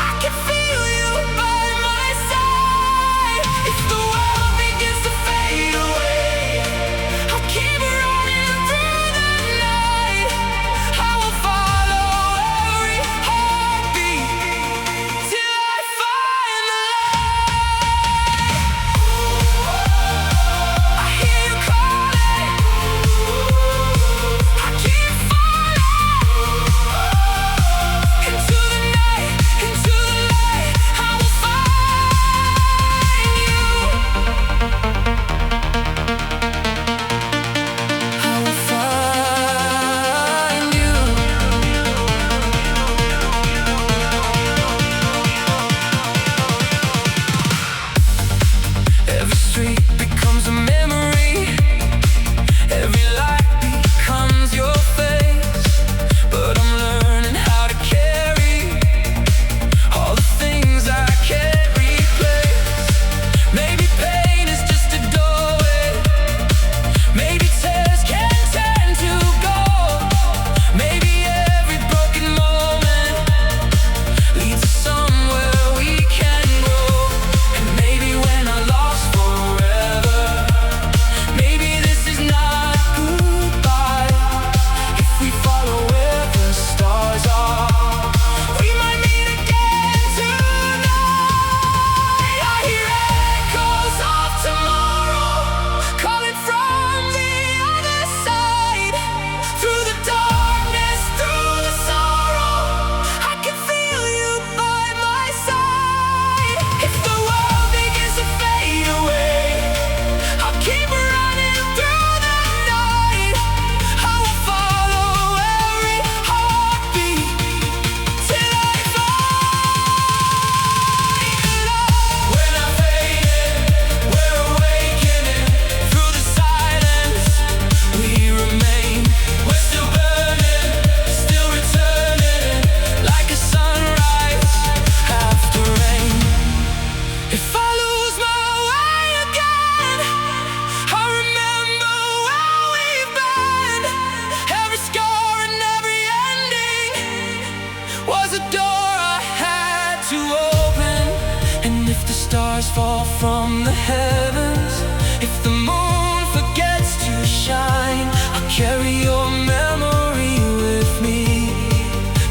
I can feel you by my side. If the world begins to fade away, I'll keep running through heavens. If the moon forgets to shine, I'll carry your memory with me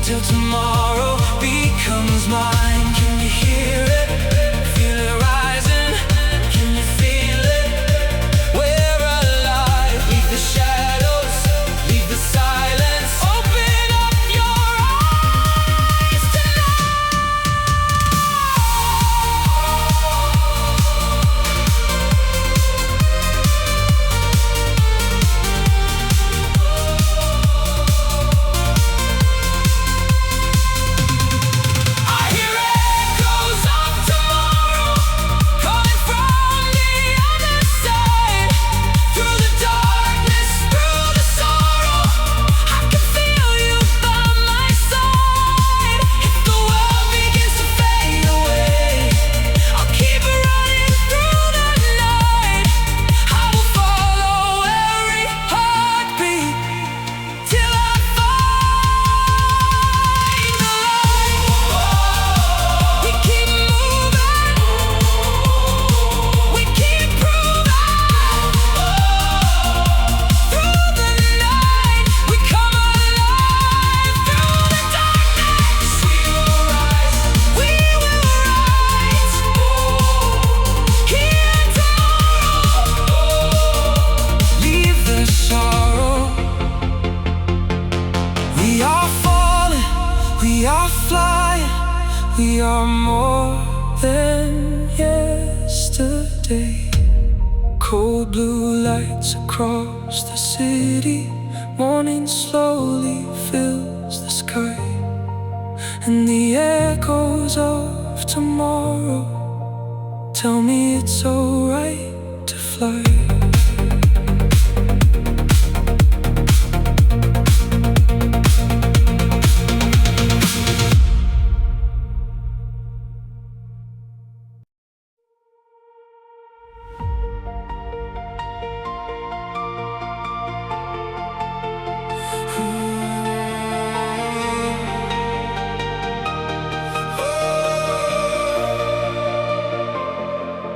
till tomorrow becomes mine. Can you hear it? Feel it rising? Can you feel it? We're alive. Leave the shadows, leave the silence. Open up your eyes tonight. I hear echoes of tomorrow coming from the other side. Through the darkness, through the sorrow, I can feel you by my side. If the world begins to fade away, I'll keep running through the night. I will follow every heartbeat till I find the light. We keep moving, we keep proving. Through the night, we come alive. Through the darkness, we will rise. We will rise. Here tomorrow, leave the sorrow. We are falling, we are flying, we are more than yesterday. Cold blue lights across the city. Morning slowly fills the sky, and the echoes of tomorrow tell me it's alright to fly.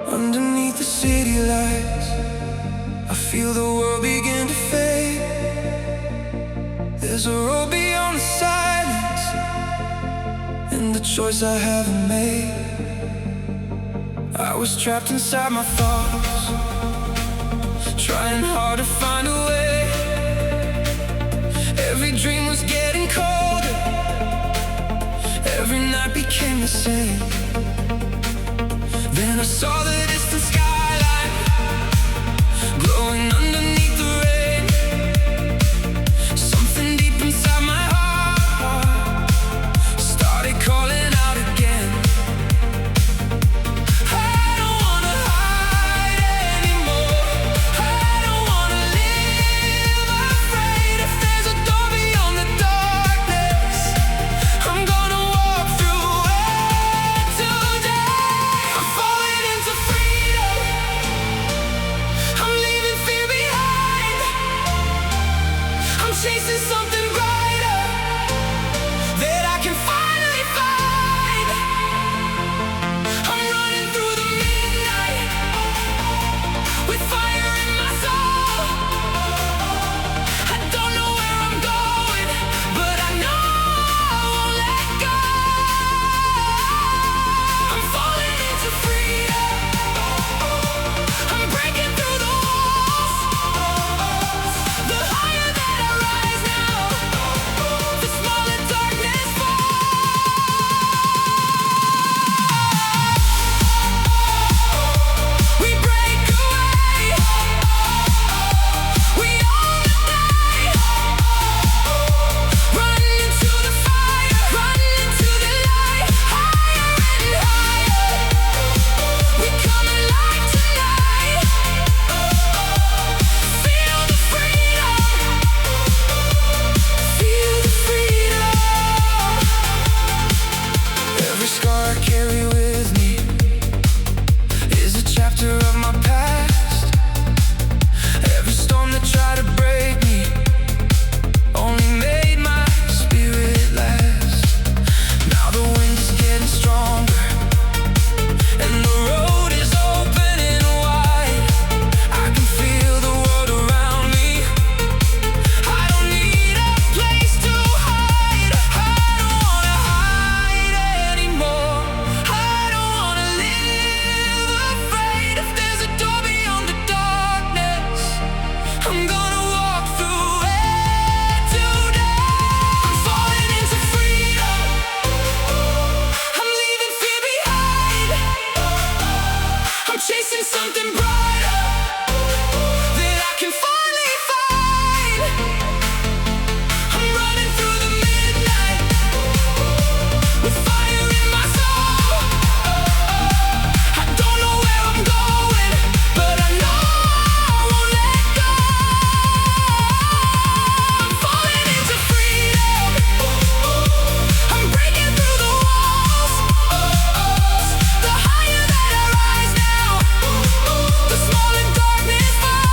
Underneath the city lights, I feel the world begin to fade. There's a road beyond the silence, and the choice I haven't made. I was trapped inside my thoughts, trying hard to find a way. Every dream was getting colder, every night became the same. Then I saw the distant skyline glowing underneath the rain. Something deep inside my heart started calling out again. I don't wanna hide anymore. I don't wanna live afraid. If there's a door beyond the darkness, I'm gonna walk through it today. I'm falling into freedom. something brighter that I can finally find. I'm running through the midnight with fire in my soul. I don't know where I'm going, but I know I won't let go. I'm falling into freedom. I'm breaking through the walls. The higher that I rise now, the smaller darkness falls.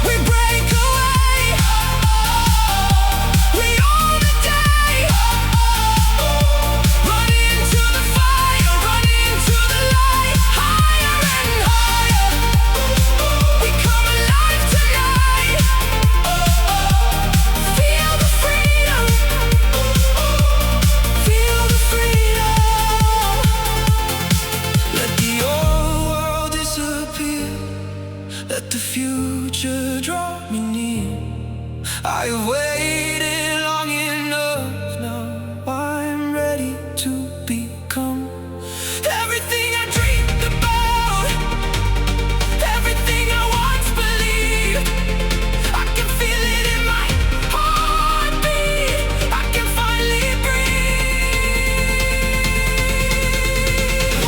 We break away. We own the day. Run into the fire, run into the light. Higher and higher. We come alive tonight. Feel the freedom. Feel the freedom. Let the old world disappear. Let the future draw me near. I have waited long enough. Now I'm ready to become everything I dreamed about, everything I once believed. I can feel it in my heartbeat. I can finally breathe.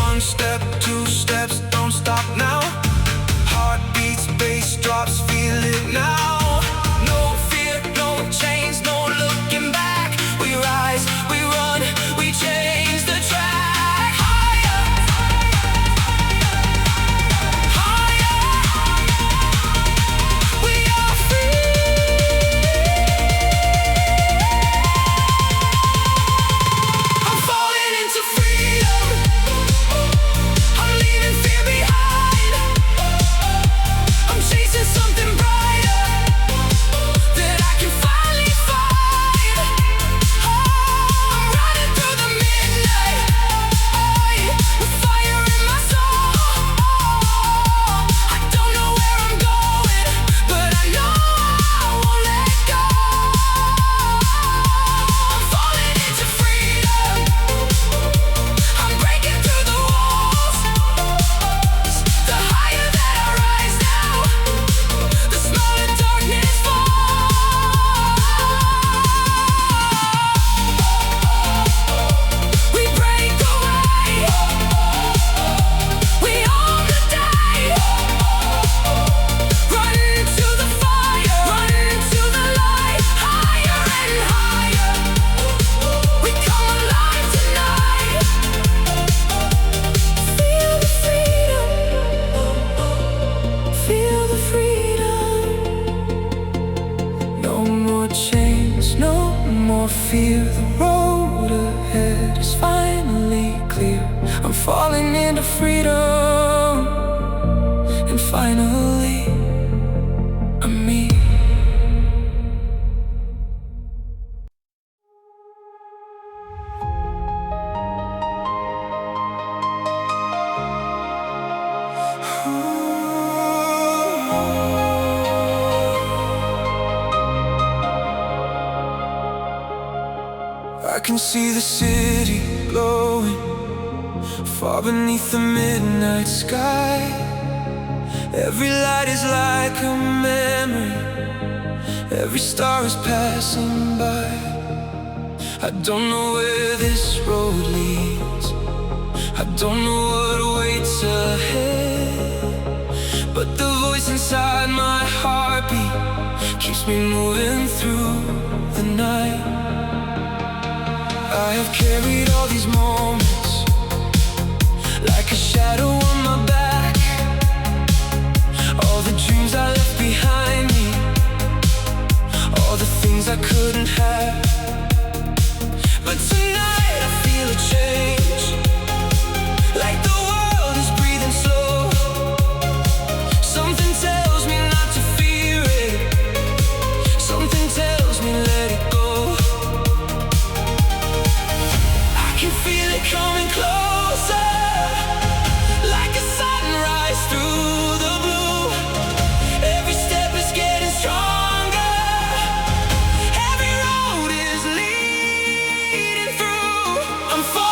One step, two steps, don't stop now. Heartbeats, bass drops, feel it now. No fear, no chains, no looking back. We rise, we run, we change the track. Higher, higher. We are free. I'm falling into freedom. I'm leaving fear behind. I'm chasing something brighter that I can finally find. I'm running through the midnight with fire in my soul. I don't know where I'm going, but I know I won't let go. I'm falling into freedom. I'm breaking through the walls. The higher that I rise now, the smaller darkness falls. We break away. We own the day. Run into the fire, run into the light. Higher and higher. We come alive tonight. Feel the freedom. Feel the freedom. No more chains, no more fear. The road ahead is finally clear. I'm falling into freedom, and finally I'm me. I can see the city glowing far beneath the midnight sky. Every light is like a memory. Every star is passing by. I don't know where this road leads. I don't know what waits ahead, but the voice inside my heartbeat keeps me moving through the night. I have carried all these moments like a shadow on my back. All the dreams I left behind me, all the things I couldn't have. But tonight I feel a change, like the world is breathing slow. Something tells me not to fear it. Something tells me let it go. I can feel it coming closer, like a sunrise through the blue. Every step is getting stronger. Every road is leading through. I'm falling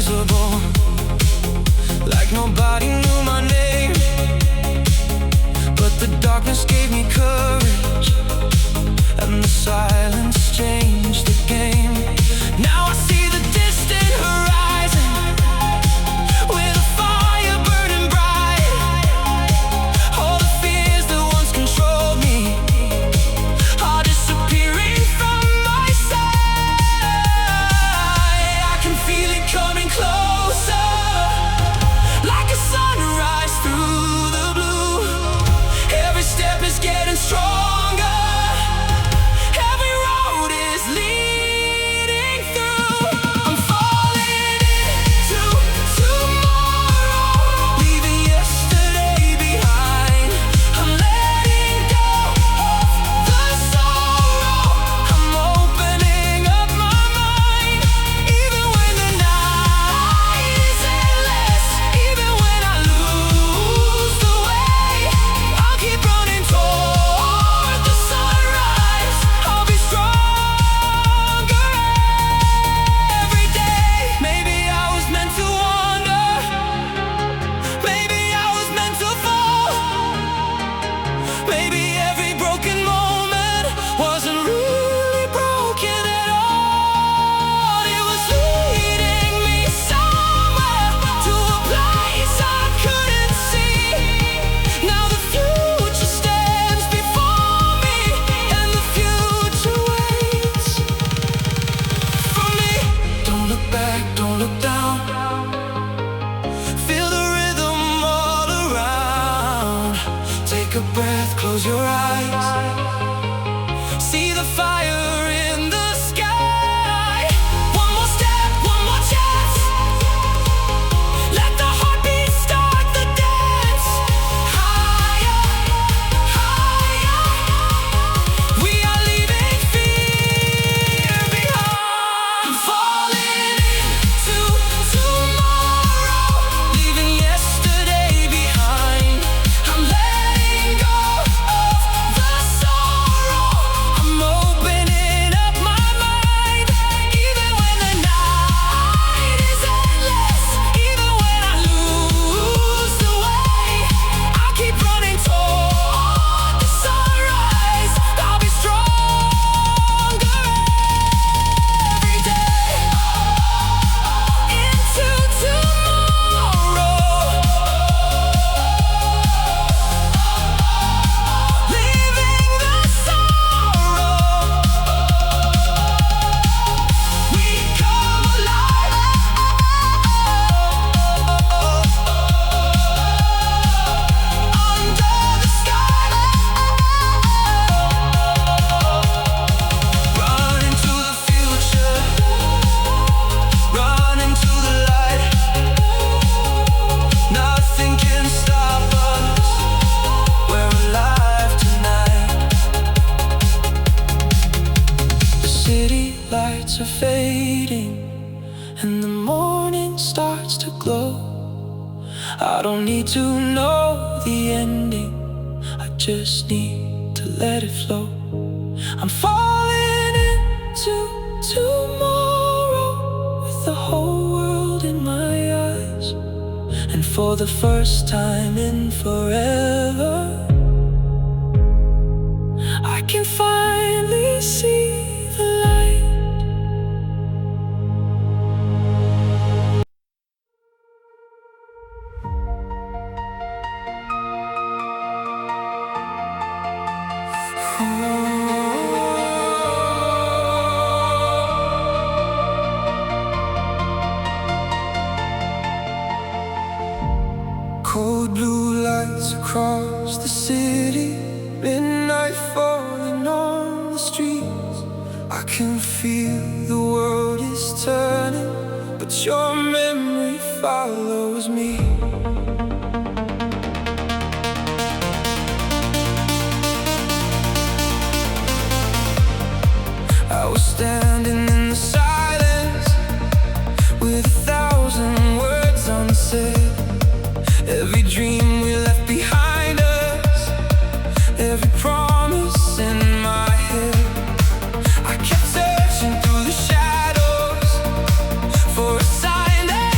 invisible, like nobody knew my name. But the darkness gave me courage, and the silence changed the game. Now I see the distant horizon, with a fire burning bright. All the fears that once controlled me are disappearing from my sight. I can feel it coming closer, like a sunrise through the blue. Every step is getting stronger, every road is leading through. I'm falling into tomorrow, leaving yesterday behind. I'm letting go of the sorrow, I'm opening up my mind. Even when the night is endless, even when I lose the way, I'll keep running toward the sunrise. I'll be stronger every day. Maybe I was meant to wander, maybe I was meant to fall. Maybe every broken moment wasn't really broken at all. It was leading me somewhere, to a place I couldn't see. Now the future stands before me, and the future waits for me. Don't look back, don't look down. Feel the rhythm all around. Take a breath, close your eyes. See the fire in the sky. One more step, one more chance. Let the heartbeat start the dance. Higher, higher. We are leaving fear behind. I'm falling into tomorrow, leaving yesterday behind. I'm letting go of the sorrow, I'm opening up my mind. Even when the night is endless, even when I lose the way, I'll keep running toward the sunrise. I'll be stronger every day. Into tomorrow, leaving the sorrow. We come alive under the sky. Run into the future, run into the light. Nothing can stop us, we're alive tonight. The city lights are fading, and the morning starts to glow. I don't need to know the ending, I just need to let it flow. I'm falling into tomorrow, with the whole world in my eyes. And for the first time in forever, I can finally see the light. Cold blue lights across the city, midnight falling on the streets. I can feel the world is turning, but your memory follows me. I was standing in the silence, with 1,000 words unsaid. Every dream we left behind us, every promise in my head. I kept searching through the shadows for a sign that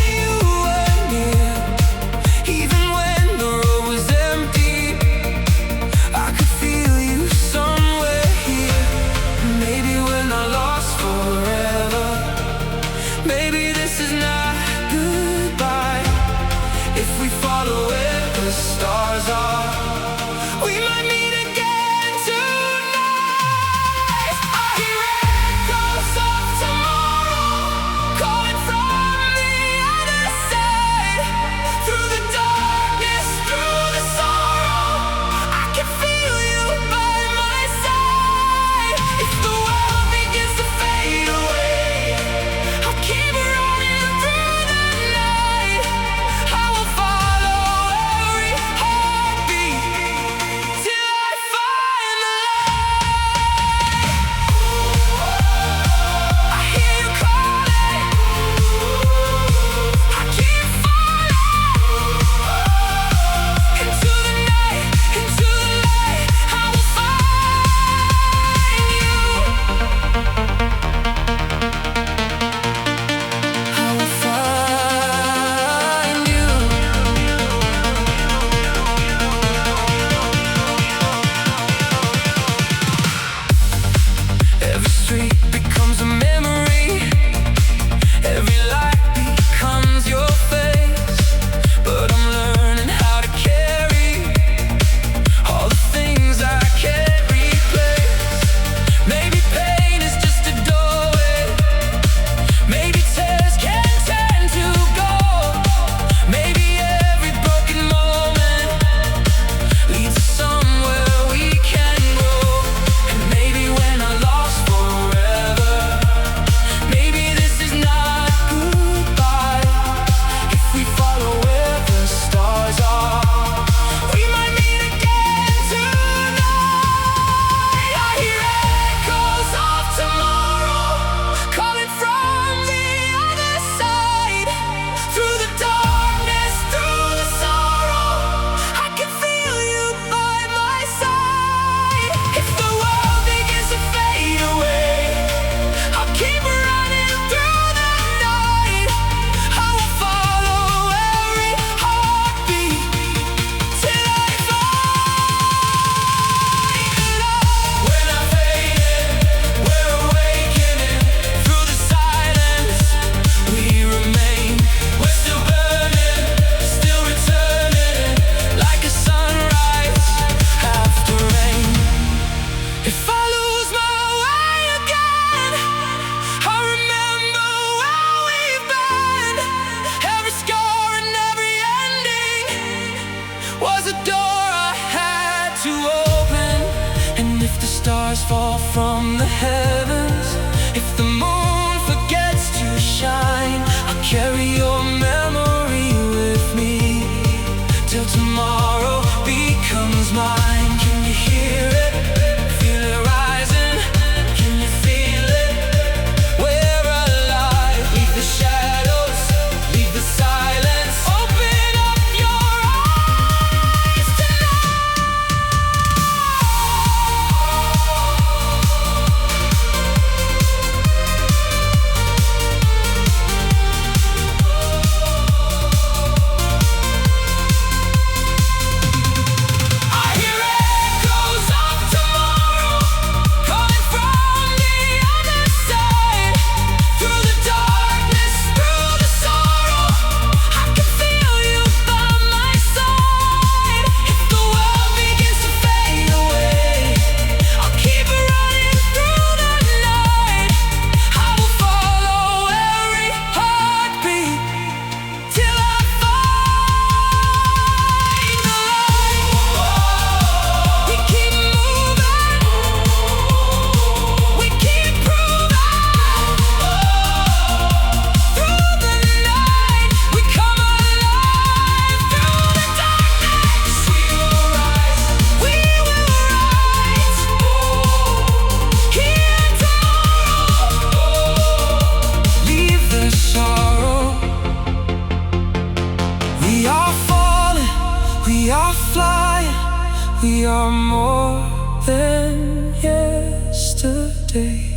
we are more than yesterday.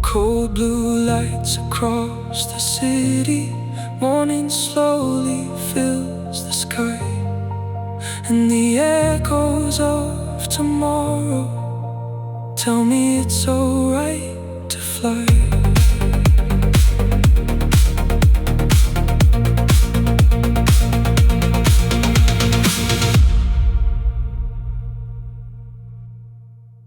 Cold blue lights across the city. Morning slowly fills the sky, and the echoes of tomorrow tell me it's alright to fly.